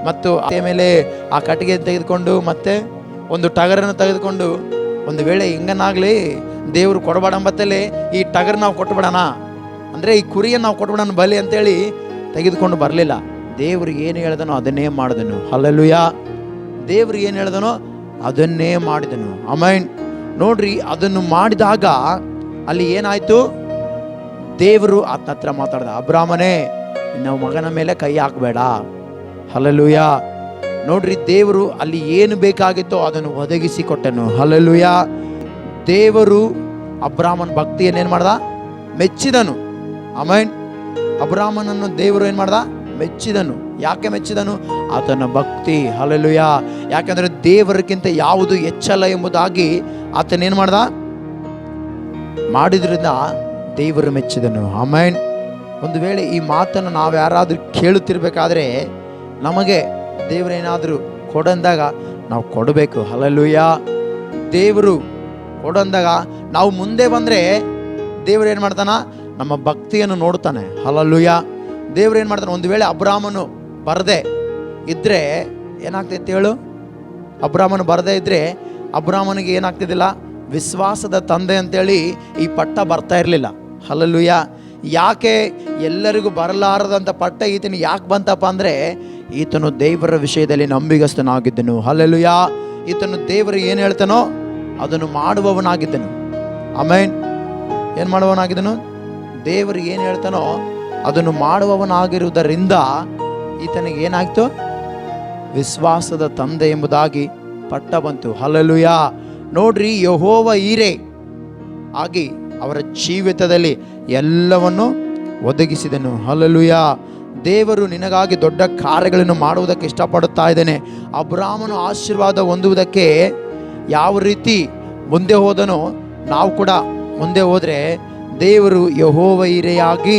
ಮತ್ತು ಮೇಲೆ ಆ ಕಟ್ಟಿಗೆ ತೆಗೆದುಕೊಂಡು ಮತ್ತೆ ಒಂದು ಟಗರನ್ನು ತೆಗೆದುಕೊಂಡು, ಒಂದು ವೇಳೆ ಹಿಂಗನಾಗಲಿ ದೇವರು ಕೊಡಬೇಡಂಬತ್ತಲ್ಲಿ ಈ ಟಗರ್ ನಾವು ಕೊಟ್ಬಿಡೋಣ, ಅಂದರೆ ಈ ಕುರಿಯನ್ನು ನಾವು ಕೊಟ್ಬಿಡೋಣ ಬಲಿ ಅಂತೇಳಿ ತೆಗೆದುಕೊಂಡು ಬರಲಿಲ್ಲ. ದೇವರು ಏನು ಹೇಳ್ದನೋ ಅದನ್ನೇ ಮಾಡಿದನು. ಹಲ್ಲೆಲೂಯಾ. ದೇವರು ಏನು ಹೇಳ್ದನೋ ಅದನ್ನೇ ಮಾಡಿದನು. ಆಮೆನ್. ನೋಡ್ರಿ, ಅದನ್ನು ಮಾಡಿದಾಗ ಅಲ್ಲಿ ಏನಾಯಿತು? ದೇವರು ಆತನ ಹತ್ರ ಮಾತಾಡ್ದ, ಅಬ್ರಾಮನೇ ನಿನ್ನ ಮಗನ ಮೇಲೆ ಕೈ ಹಾಕಬೇಡ. ಹಲ್ಲೆಲೂಯಾ. ನೋಡ್ರಿ, ದೇವರು ಅಲ್ಲಿ ಏನು ಬೇಕಾಗಿತ್ತೋ ಅದನ್ನು ಒದಗಿಸಿ ಕೊಟ್ಟನು. ಹಲ್ಲೆಲೂಯಾ. ದೇವರು ಅಬ್ರಾಮನ ಭಕ್ತಿಯನ್ನು ಏನು ಮಾಡ್ದ? ಮೆಚ್ಚಿದನು. ಆಮೆನ್. ಅಬ್ರಾಮನನ್ನು ದೇವರು ಏನು ಮಾಡ್ದ? ಮೆಚ್ಚಿದನು. ಯಾಕೆ ಮೆಚ್ಚಿದನು? ಆತನ ಭಕ್ತಿ. ಹಲ್ಲೆಲೂಯಾ. ಯಾಕಂದರೆ ದೇವರಿಗಿಂತ ಯಾವುದು ಹೆಚ್ಚಲ್ಲ ಎಂಬುದಾಗಿ ಆತನೇನು ಮಾಡ್ದ? ಮಾಡಿದ್ರಿಂದ ದೇವರು ಮೆಚ್ಚಿದನು. ಆಮೆನ್. ಒಂದು ವೇಳೆ ಈ ಮಾತನ್ನು ನಾವು ಯಾರಾದರೂ ಕೇಳುತ್ತಿರ್ಬೇಕಾದ್ರೆ ನಮಗೆ ದೇವರೇನಾದರೂ ಕೊಡಂದಾಗ ನಾವು ಕೊಡಬೇಕು. ಹಲ್ಲೆಲೂಯಾ. ದೇವರು ಕೊಡಂದಾಗ ನಾವು ಮುಂದೆ ಬಂದರೆ ದೇವರು ಏನು ಮಾಡ್ತಾನ? ನಮ್ಮ ಭಕ್ತಿಯನ್ನು ನೋಡ್ತಾನೆ. ಹಲ್ಲೆಲೂಯಾ. ದೇವರು ಏನು ಮಾಡ್ತಾನೆ? ಒಂದು ವೇಳೆ ಅಬ್ರಾಮನು ಬರದೇ ಇದ್ದರೆ ಏನಾಗ್ತೈತೆ ಹೇಳು? ಅಬ್ರಾಮನು ಬರದೇ ಇದ್ದರೆ ಅಬ್ರಾಮನಿಗೆ ಏನಾಗ್ತಿದ್ದಿಲ್ಲ? ವಿಶ್ವಾಸದ ತಂದೆ ಅಂತೇಳಿ ಈ ಪಟ್ಟ ಬರ್ತಾ ಇರಲಿಲ್ಲ. ಹಲ್ಲೆಲೂಯಾ. ಯಾಕೆ ಎಲ್ಲರಿಗೂ ಬರಲಾರದಂಥ ಪಟ್ಟ ಈತನಿಗೆ ಯಾಕೆ ಬಂತಪ್ಪ ಅಂದರೆ ಈತನು ದೇವರ ವಿಷಯದಲ್ಲಿ ನಂಬಿಗಸ್ತನಾಗಿದ್ದನು. ಹಲ್ಲೆಲೂಯಾ. ಈತನು ದೇವರು ಏನು ಹೇಳ್ತಾನೋ ಅದನ್ನು ಮಾಡುವವನಾಗಿದ್ದನು. ಆಮೆನ್. ಏನು ಮಾಡುವವನಾಗಿದ್ದನು? ದೇವರು ಏನು ಹೇಳ್ತಾನೋ ಅದನ್ನು ಮಾಡುವವನಾಗಿರುವುದರಿಂದ ಈತನಿಗೆ ಏನಾಯ್ತು? ವಿಶ್ವಾಸದ ತಂದೆ ಎಂಬುದಾಗಿ ಪಟ್ಟ ಬಂತು. ಹಲ್ಲೆಲೂಯಾ. ನೋಡ್ರಿ, ಯೆಹೋವ ಈರೆ ಆಗಿ ಅವರ ಜೀವಿತದಲ್ಲಿ ಎಲ್ಲವನ್ನು ಒದಗಿಸಿದನು. ಹಲ್ಲೆಲೂಯಾ. ದೇವರು ನಿನಗಾಗಿ ದೊಡ್ಡ ಕಾರ್ಯಗಳನ್ನು ಮಾಡುವುದಕ್ಕೆ ಇಷ್ಟಪಡುತ್ತಾ ಇದ್ದೇನೆ. ಅಬ್ರಾಮನು ಆಶೀರ್ವಾದ ಹೊಂದುವುದಕ್ಕೆ ಯಾವ ರೀತಿ ಮುಂದೆ ಹೋದನೋ ನಾವು ಕೂಡ ಮುಂದೆ ಹೋದರೆ ದೇವರು ಯೆಹೋವ ಈರೆಯಾಗಿ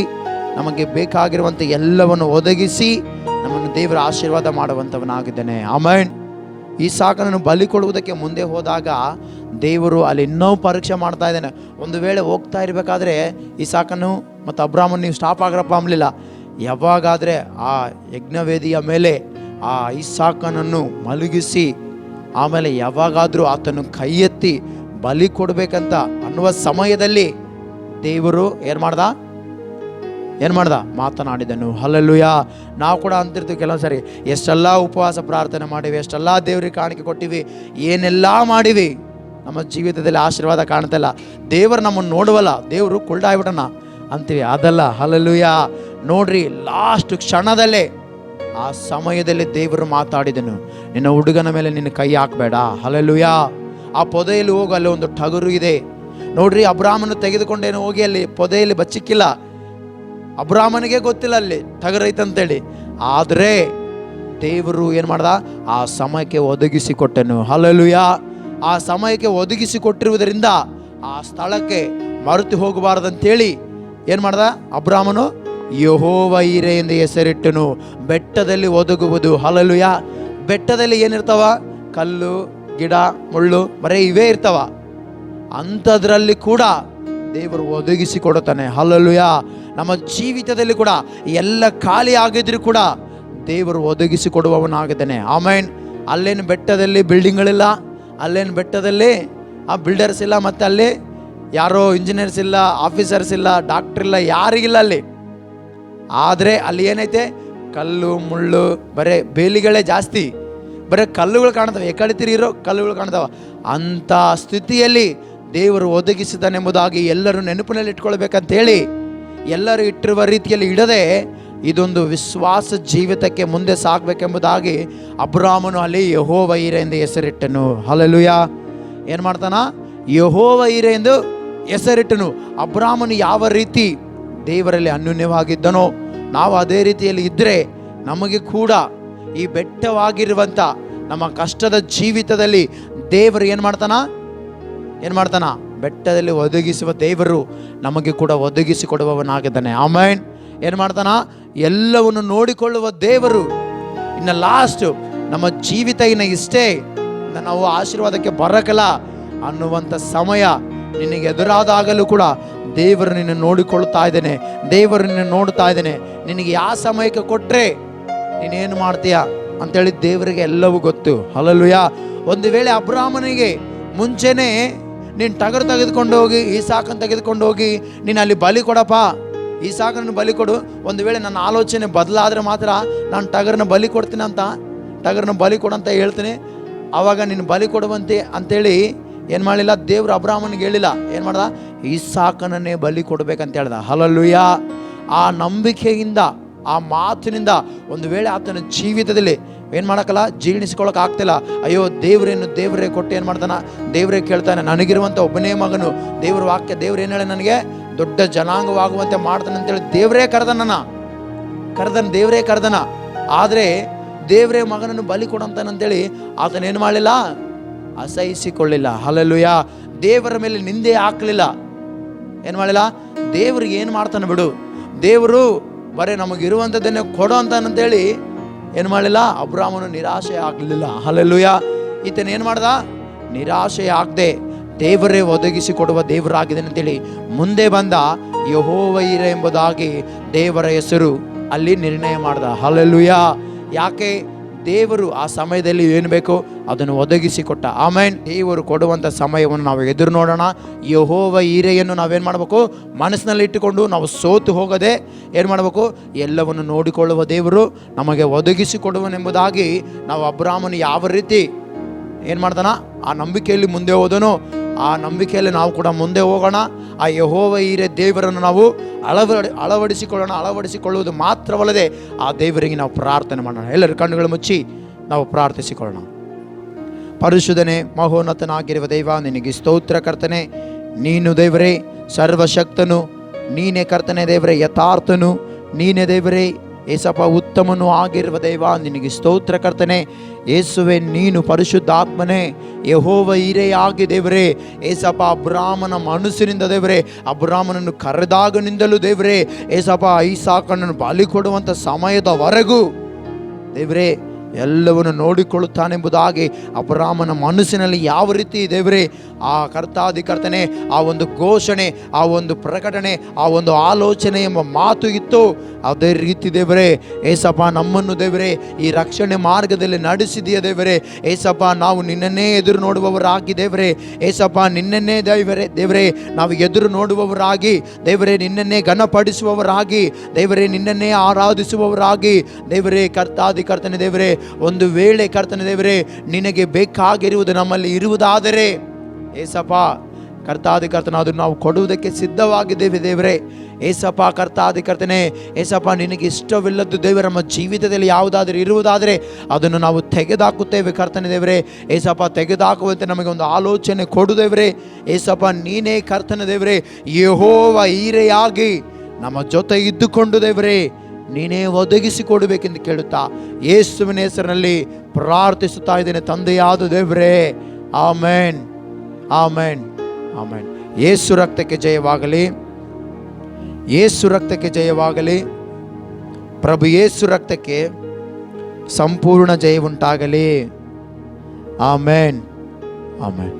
ನಮಗೆ ಬೇಕಾಗಿರುವಂಥ ಎಲ್ಲವನ್ನು ಒದಗಿಸಿ ನಮ್ಮನ್ನು ದೇವರ ಆಶೀರ್ವಾದ ಮಾಡುವಂಥವನಾಗಿದ್ದಾನೆ. ಆಮೆನ್. ಇಸಾಕನನ್ನು ಬಲಿ ಕೊಡುವುದಕ್ಕೆ ಮುಂದೆ ಹೋದಾಗ ದೇವರು ಅಲ್ಲಿ ಇನ್ನೂ ಪರೀಕ್ಷೆ ಮಾಡ್ತಾ ಇದ್ದಾನೆ. ಒಂದು ವೇಳೆ ಹೋಗ್ತಾ ಇರಬೇಕಾದ್ರೆ ಇಸಾಕನು ಮತ್ತು ಅಬ್ರಾಮನ್ ನೀವು ಸ್ಟಾಪ್ ಆಗ್ರಪ್ಪ ಅಂಬಲಿಲ್ಲ. ಯಾವಾಗಾದರೆ ಆ ಯಜ್ಞವೇದಿಯ ಮೇಲೆ ಆ ಇಸಾಕನನ್ನು ಮಲಗಿಸಿ ಆಮೇಲೆ ಯಾವಾಗಾದರೂ ಆತನು ಕೈ ಎತ್ತಿ ಬಲಿ ಕೊಡಬೇಕಂತ ಅನ್ನುವ ಸಮಯದಲ್ಲಿ ದೇವರು ಏನು ಮಾಡ್ದ? ಮಾತನಾಡಿದನು. ಹಲ್ಲೆಲೂಯಾ. ನಾವು ಕೂಡ ಅಂತಿರ್ತೀವಿ ಕೆಲವು ಸರಿ, ಎಷ್ಟೆಲ್ಲ ಉಪವಾಸ ಪ್ರಾರ್ಥನೆ ಮಾಡಿವಿ, ಎಷ್ಟೆಲ್ಲ ದೇವ್ರಿಗೆ ಕಾಣಿಕೆ ಕೊಟ್ಟಿವಿ, ಏನೆಲ್ಲ ಮಾಡಿವಿ, ನಮ್ಮ ಜೀವಿತದಲ್ಲಿ ಆಶೀರ್ವಾದ ಕಾಣ್ತಿಲ್ಲ, ದೇವರು ನಮ್ಮನ್ನು ನೋಡುವಲ್ಲ, ದೇವರು ಕುಲ್ಡಾಗ್ಬಿಟ್ಟನ ಅಂತೀವಿ. ಅದಲ್ಲ. ಹಲ್ಲೆಲೂಯಾ. ನೋಡ್ರಿ, ಲಾಸ್ಟ್ ಕ್ಷಣದಲ್ಲೇ ಆ ಸಮಯದಲ್ಲಿ ದೇವರು ಮಾತಾಡಿದನು, ನಿನ್ನ ಹುಡುಗನ ಮೇಲೆ ನಿನ್ನ ಕೈ ಹಾಕಬೇಡ. ಹಲ್ಲೆಲೂಯಾ. ಆ ಪೊದೆಯಲ್ಲಿ ಹೋಗಿ, ಅಲ್ಲಿ ಒಂದು ಟಗರು ಇದೆ ನೋಡ್ರಿ. ಅಬ್ರಾಮನು ತೆಗೆದುಕೊಂಡೇನು ಹೋಗಿ ಅಲ್ಲಿ ಪೊದೆಯಲ್ಲಿ ಬಚ್ಚಿಕ್ಕಿಲ್ಲ. ಅಬ್ರಾಮನಿಗೆ ಗೊತ್ತಿಲ್ಲ ಅಲ್ಲಿ ಟಗರು ಐತಂತೇಳಿ. ಆದರೆ ದೇವರು ಏನು ಮಾಡ್ದ, ಆ ಸಮಯಕ್ಕೆ ಒದಗಿಸಿ ಕೊಟ್ಟನು. ಹಲ್ಲೆಲೂಯಾ. ಆ ಸಮಯಕ್ಕೆ ಒದಗಿಸಿ ಕೊಟ್ಟಿರುವುದರಿಂದ ಆ ಸ್ಥಳಕ್ಕೆ ಮರೆತು ಹೋಗಬಾರದಂತೇಳಿ ಏನು ಮಾಡ್ದ ಅಬ್ರಾಮನು, ಯೆಹೋವ ಈರೆ ಎಂದು ಹೆಸರಿಟ್ಟನು. ಬೆಟ್ಟದಲ್ಲಿ ಒದಗುವುದು. ಹಲ್ಲೆಲೂಯಾ. ಬೆಟ್ಟದಲ್ಲಿ ಏನಿರ್ತಾವ? ಕಲ್ಲು, ಗಿಡ, ಮುಳ್ಳು, ಬರೀ ಇವೇ ಇರ್ತಾವ. ಅಂಥದ್ರಲ್ಲಿ ಕೂಡ ದೇವರು ಒದಗಿಸಿ ಕೊಡುತ್ತಾನೆ. ಹಲ್ಲೆಲೂಯಾ. ನಮ್ಮ ಜೀವಿತದಲ್ಲಿ ಕೂಡ ಎಲ್ಲ ಖಾಲಿ ಆಗಿದ್ರು ಕೂಡ ದೇವರು ಒದಗಿಸಿ ಕೊಡುವವನಾಗಿದ್ದಾನೆ. ಆಮೇನ್. ಅಲ್ಲೇನು ಬೆಟ್ಟದಲ್ಲಿ ಬಿಲ್ಡಿಂಗ್ಗಳಿಲ್ಲ, ಅಲ್ಲೇನು ಬೆಟ್ಟದಲ್ಲಿ ಆ ಬಿಲ್ಡರ್ಸ್ ಇಲ್ಲ, ಮತ್ತು ಅಲ್ಲಿ ಯಾರೋ ಇಂಜಿನಿಯರ್ಸ್ ಇಲ್ಲ, ಆಫೀಸರ್ಸ್ ಇಲ್ಲ, ಡಾಕ್ಟರ್ ಇಲ್ಲ, ಯಾರಿಗಿಲ್ಲ ಅಲ್ಲಿ. ಆದರೆ ಅಲ್ಲಿ ಏನೈತೆ? ಕಲ್ಲು, ಮುಳ್ಳು, ಬರೇ ಬೇಲಿಗಳೇ ಜಾಸ್ತಿ, ಬರೀ ಕಲ್ಲುಗಳು ಕಾಣ್ತವೆ, ಎಕಡೆ ಇರೋ ಕಲ್ಲುಗಳು ಕಾಣ್ತಾವ. ಅಂಥ ಸ್ಥಿತಿಯಲ್ಲಿ ದೇವರು ಒದಗಿಸಿದನೆಂಬುದಾಗಿ ಎಲ್ಲರೂ ನೆನಪಿನಲ್ಲಿ ಇಟ್ಕೊಳ್ಬೇಕಂತೇಳಿ ಎಲ್ಲರೂ ಇಟ್ಟಿರುವ ರೀತಿಯಲ್ಲಿ ಇಡದೆ ಇದೊಂದು ವಿಶ್ವಾಸ ಜೀವಿತಕ್ಕೆ ಮುಂದೆ ಸಾಗಬೇಕೆಂಬುದಾಗಿ ಅಬ್ರಾಮನು ಅಲ್ಲಿ ಯೆಹೋವ ಈರೆ ಎಂದು ಹೆಸರಿಟ್ಟನು. ಹಲ್ಲೆಲೂಯಾ. ಏನು ಮಾಡ್ತಾನ? ಯೆಹೋವ ಈರೆ ಎಂದು ಹೆಸರಿಟ್ಟನು. ಅಬ್ರಾಮನು ಯಾವ ರೀತಿ ದೇವರಲ್ಲಿ ಅನ್ಯೋನ್ಯವಾಗಿದ್ದನೋ ನಾವು ಅದೇ ರೀತಿಯಲ್ಲಿ ಇದ್ದರೆ ನಮಗೆ ಕೂಡ ಈ ಬೆಟ್ಟವಾಗಿರುವಂಥ ನಮ್ಮ ಕಷ್ಟದ ಜೀವಿತದಲ್ಲಿ ದೇವರು ಏನು ಮಾಡ್ತಾನ? ಬೆಟ್ಟದಲ್ಲಿ ಒದಗಿಸುವ ದೇವರು ನಮಗೆ ಕೂಡ ಒದಗಿಸಿ ಕೊಡುವವನಾಗಿದ್ದಾನೆ. ಆಮೇನ್. ಏನು ಮಾಡ್ತಾನ? ಎಲ್ಲವನ್ನು ನೋಡಿಕೊಳ್ಳುವ ದೇವರು. ಇನ್ನು ಲಾಸ್ಟ್ ನಮ್ಮ ಜೀವಿತ ಇನ್ನು ಇಷ್ಟೇ, ನಾವು ಆಶೀರ್ವಾದಕ್ಕೆ ಬರಕಲ್ಲ ಅನ್ನುವಂಥ ಸಮಯ ನಿನಗೆ ಎದುರಾದಾಗಲೂ ಕೂಡ ದೇವರು ನಿನ್ನ ನೋಡಿಕೊಳ್ಳುತ್ತಾ ಇದ್ದೇನೆ, ದೇವರು ನಿನ್ನ ನೋಡ್ತಾ ಇದ್ದೇನೆ. ನಿನಗೆ ಯಾವ ಸಮಯಕ್ಕೆ ಕೊಟ್ಟರೆ ನೀನೇನು ಮಾಡ್ತೀಯ ಅಂತೇಳಿ ದೇವರಿಗೆ ಎಲ್ಲವೂ ಗೊತ್ತು. ಹಲ್ಲೆಲೂಯಾ. ಒಂದು ವೇಳೆ ಅಬ್ರಾಮನಿಗೆ ಮುಂಚೆನೇ ನೀನು ಟಗರು ತೆಗೆದುಕೊಂಡು ಹೋಗಿ, ಈಸಾಕನ್ನು ತೆಗೆದುಕೊಂಡು ಹೋಗಿ ನೀನು ಅಲ್ಲಿ ಬಲಿ ಕೊಡಪ್ಪ, ಈಸಾಕನನ್ನು ಬಲಿ ಕೊಡು, ಒಂದು ವೇಳೆ ನನ್ನ ಆಲೋಚನೆ ಬದಲಾದರೆ ಮಾತ್ರ ನಾನು ಟಗರನ್ನ ಬಲಿ ಕೊಡ್ತೀನಿ ಅಂತ, ಟಗರನ್ನ ಬಲಿ ಕೊಡಂತ ಹೇಳ್ತೀನಿ, ಆವಾಗ ನೀನು ಬಲಿ ಕೊಡುವಂತೆ ಅಂತೇಳಿ ಏನು ಮಾಡಲಿಲ್ಲ ದೇವರು ಅಬ್ರಾಮನಿಗೆ ಹೇಳಿಲ್ಲ. ಏನು ಮಾಡ್ದ? ಈಸಾಕನನ್ನೇ ಬಲಿ ಕೊಡಬೇಕಂತ ಹೇಳ್ದ. ಹಲ್ಲೆಲೂಯಾ. ಆ ನಂಬಿಕೆಯಿಂದ, ಆ ಮಾತಿನಿಂದ ಒಂದು ವೇಳೆ ಆತನ ಜೀವಿತದಲ್ಲಿ ಏನು ಮಾಡೋಕ್ಕಲ್ಲ, ಜೀರ್ಣಿಸ್ಕೊಳ್ಳೋಕೆ ಆಗ್ತಿಲ್ಲ. ಅಯ್ಯೋ ದೇವರೇ ಕೊಟ್ಟು ಏನು ಮಾಡ್ತಾನೆ? ದೇವರೇ ಕೇಳ್ತಾನೆ, ನನಗಿರುವಂಥ ಒಬ್ಬನೇ ಮಗನು, ದೇವ್ರ ವಾಕ್ಯ ದೇವ್ರು ಏನು ಹೇಳಿ ನನಗೆ ದೊಡ್ಡ ಜನಾಂಗವಾಗುವಂತೆ ಮಾಡ್ತಾನೆ ಅಂತೇಳಿ ದೇವರೇ ಕರೆದನ. ಆದರೆ ದೇವರೇ ಮಗನನ್ನು ಬಲಿ ಕೊಡಂತಾನಂತೇಳಿ ಆತನೇನು ಮಾಡಲಿಲ್ಲ, ಅಸಹಿಸಿಕೊಳ್ಳಿಲ್ಲ. ಹಲ್ಲೆಲೂಯಾ. ದೇವರ ಮೇಲೆ ನಿಂದೆ ಹಾಕಲಿಲ್ಲ. ಏನು ಮಾಡಲಿಲ್ಲ? ದೇವ್ರಿಗೆ ಏನು ಮಾಡ್ತಾನೆ ಬಿಡು, ದೇವರು ಬರೀ ನಮಗಿರುವಂಥದ್ದನ್ನೇ ಕೊಡೋ ಅಂತಾನಂತೇಳಿ ಏನು ಮಾಡಲಿಲ್ಲ. ಅಬ್ರಾಮನು ನಿರಾಶೆ ಆಗಲಿಲ್ಲ. ಹಲ್ಲೆಲೂಯಾ. ಈತನ ಏನು ಮಾಡ್ದ? ನಿರಾಶೆ ಆಗದೆ ದೇವರೇ ಒದಗಿಸಿ ಕೊಡುವ ದೇವರಾಗಿದ್ದಾನೆ ಅಂತೇಳಿ ಮುಂದೆ ಬಂದ. ಯೆಹೋವ ಈರೆ ಎಂಬುದಾಗಿ ದೇವರ ಹೆಸರು ಅಲ್ಲಿ ನಿರ್ಣಯ ಮಾಡ್ದ. ಹಲ್ಲೆಲೂಯಾ. ಯಾಕೆ? ದೇವರು ಆ ಸಮಯದಲ್ಲಿ ಏನು ಬೇಕೋ ಅದನ್ನು ಒದಗಿಸಿ ಕೊಟ್ಟ. ಆಮೇನ್. ದೇವರು ಕೊಡುವಂಥ ಸಮಯವನ್ನು ನಾವು ಎದುರು ನೋಡೋಣ. ಯೆಹೋವ ಈರೆಯನ್ನು ನಾವೇನು ಮಾಡಬೇಕು? ಮನಸ್ಸಿನಲ್ಲಿ ಇಟ್ಟುಕೊಂಡು ನಾವು ಸೋತು ಹೋಗದೆ ಏನು ಮಾಡಬೇಕು? ಎಲ್ಲವನ್ನು ನೋಡಿಕೊಳ್ಳುವ ದೇವರು ನಮಗೆ ಒದಗಿಸಿ ಕೊಡುವನೆಂಬುದಾಗಿ ನಾವು ಅಬ್ರಾಮನು ಯಾವ ರೀತಿ ಏನು ಮಾಡ್ತಾನ ಆ ನಂಬಿಕೆಯಲ್ಲಿ ಮುಂದೆ ಹೋದನು, ಆ ನಂಬಿಕೆಯಲ್ಲಿ ನಾವು ಕೂಡ ಮುಂದೆ ಹೋಗೋಣ. ಆ ಯೆಹೋವ ಈರೆ ದೇವರನ್ನು ನಾವು ಅಳವಡಿಸಿಕೊಳ್ಳುವುದು ಮಾತ್ರವಲ್ಲದೆ ಆ ದೇವರಿಗೆ ನಾವು ಪ್ರಾರ್ಥನೆ ಮಾಡೋಣ. ಎಲ್ಲರ ಕಣ್ಣುಗಳು ಮುಚ್ಚಿ ನಾವು ಪ್ರಾರ್ಥಿಸಿಕೊಳ್ಳೋಣ. ಪರಿಶುದ್ಧನೇ, ಮಹೋನ್ನತನಾಗಿರುವ ದೇವ, ನಿನಗೆ ಸ್ತೋತ್ರ ಕರ್ತನೆ. ನೀನು ದೇವರೇ ಸರ್ವಶಕ್ತನು, ನೀನೇ ಕರ್ತನೆ ದೇವರೇ ಯಥಾರ್ಥನು, ನೀನೇ ದೇವರೇ ಏಸಪ್ಪ ಉತ್ತಮನೂ ಆಗಿರುವ ದೇವ, ನಿನಗೆ ಸ್ತೋತ್ರ ಕರ್ತನೆ. ಯೇಸುವೆ, ನೀನು ಪರಿಶುದ್ಧಾತ್ಮನೇ, ಯೆಹೋವ ಈರೆಯಾಗಿ ದೇವರೇ ಏಸಪ್ಪ ಅಬ್ರಾಮನ ಮನಸ್ಸಿನಿಂದ ದೇವರೇ ಅಬ್ರಾಮನನ್ನು ಕರೆದಾಗನಿಂದಲೂ ದೇವರೇ ಏಸಪ್ಪ ಈಸಾಕನನ್ನು ಬಲಿ ಕೊಡುವಂಥ ಸಮಯದವರೆಗೂ ದೇವರೇ ಎಲ್ಲವನ್ನು ನೋಡಿಕೊಳ್ಳುತ್ತಾನೆಂಬುದಾಗಿ ಅಬ್ರಾಮನ ಮನಸ್ಸಿನಲ್ಲಿ ಯಾವ ರೀತಿ ದೇವರೇ ಆ ಕರ್ತನೆ ಆ ಒಂದು ಘೋಷಣೆ, ಆ ಒಂದು ಪ್ರಕಟಣೆ, ಆ ಒಂದು ಆಲೋಚನೆ ಎಂಬ ಮಾತು ಇತ್ತು, ಅದೇ ರೀತಿ ದೇವರೇ ಏಸಪ್ಪ ನಮ್ಮನ್ನು ದೇವರೇ ಈ ರಕ್ಷಣೆ ಮಾರ್ಗದಲ್ಲಿ ನಡೆಸಿದೆಯಾ ದೇವರೇ ಏಸಪ್ಪ. ನಾವು ನಿನ್ನನ್ನೇ ಎದುರು ನೋಡುವವರಾಗಿ ದೇವರೇ ಏಸಪ್ಪ, ನಿನ್ನನ್ನೇ ದೇವರೇ ನಾವು ಎದುರು ನೋಡುವವರಾಗಿ ದೇವರೇ, ನಿನ್ನನ್ನೇ ಘನಪಡಿಸುವವರಾಗಿ ದೇವರೇ, ನಿನ್ನನ್ನೇ ಆರಾಧಿಸುವವರಾಗಿ ದೇವರೇ ಕರ್ತನೆ ದೇವರೇ, ಒಂದು ವೇಳೆ ಕರ್ತನೆ ದೇವರೇ ನಿನಗೆ ಬೇಕಾಗಿರುವುದು ನಮ್ಮಲ್ಲಿ ಇರುವುದಾದರೆ ಏಸಪ್ಪ ಕರ್ತಾಧಿಕರ್ತನ ಅದನ್ನು ನಾವು ಕೊಡುವುದಕ್ಕೆ ಸಿದ್ಧವಾಗಿದ್ದೇವೆ ದೇವರೇ. ಏಸಪ್ಪ ಕರ್ತಾಧಿಕರ್ತನೆ, ಏಸಪ್ಪ ನಿನಗೆ ಇಷ್ಟವಿಲ್ಲದ್ದು ದೇವರ ನಮ್ಮ ಜೀವಿತದಲ್ಲಿ ಯಾವುದಾದ್ರೂ ಇರುವುದಾದರೆ ಅದನ್ನು ನಾವು ತೆಗೆದುಹಾಕುತ್ತೇವೆ ಕರ್ತನೆ ದೇವರೇ. ಏಸಪ್ಪ ತೆಗೆದುಹಾಕುವಂತೆ ನಮಗೆ ಒಂದು ಆಲೋಚನೆ ಕೊಡು ದೇವರೇ. ಏಸಪ್ಪ ನೀನೇ ಕರ್ತನೆ ದೇವರೇ, ಯೆಹೋವ ಈರೆಯಾಗಿ ನಮ್ಮ ಜೊತೆ ಇದ್ದುಕೊಂಡು ದೇವರೇ ನೀನೇ ಒದಗಿಸಿ ಕೊಡಬೇಕೆಂದು ಕೇಳುತ್ತಾ ಯೇಸುವಿನ ಹೆಸರಿನಲ್ಲಿ ಪ್ರಾರ್ಥಿಸುತ್ತಾ ಇದ್ದೇನೆ ತಂದೆಯಾದ ದೇವರೇ. Amen, amen, amen. ಯೇಸು ರಕ್ತಕ್ಕೆ ಜಯವಾಗಲಿ, ಯೇಸು ರಕ್ತಕ್ಕೆ ಜಯವಾಗಲಿ. ಪ್ರಭು ಯೇಸು ರಕ್ತಕ್ಕೆ ಸಂಪೂರ್ಣ ಜಯ ಉಂಟಾಗಲಿ. Amen, amen.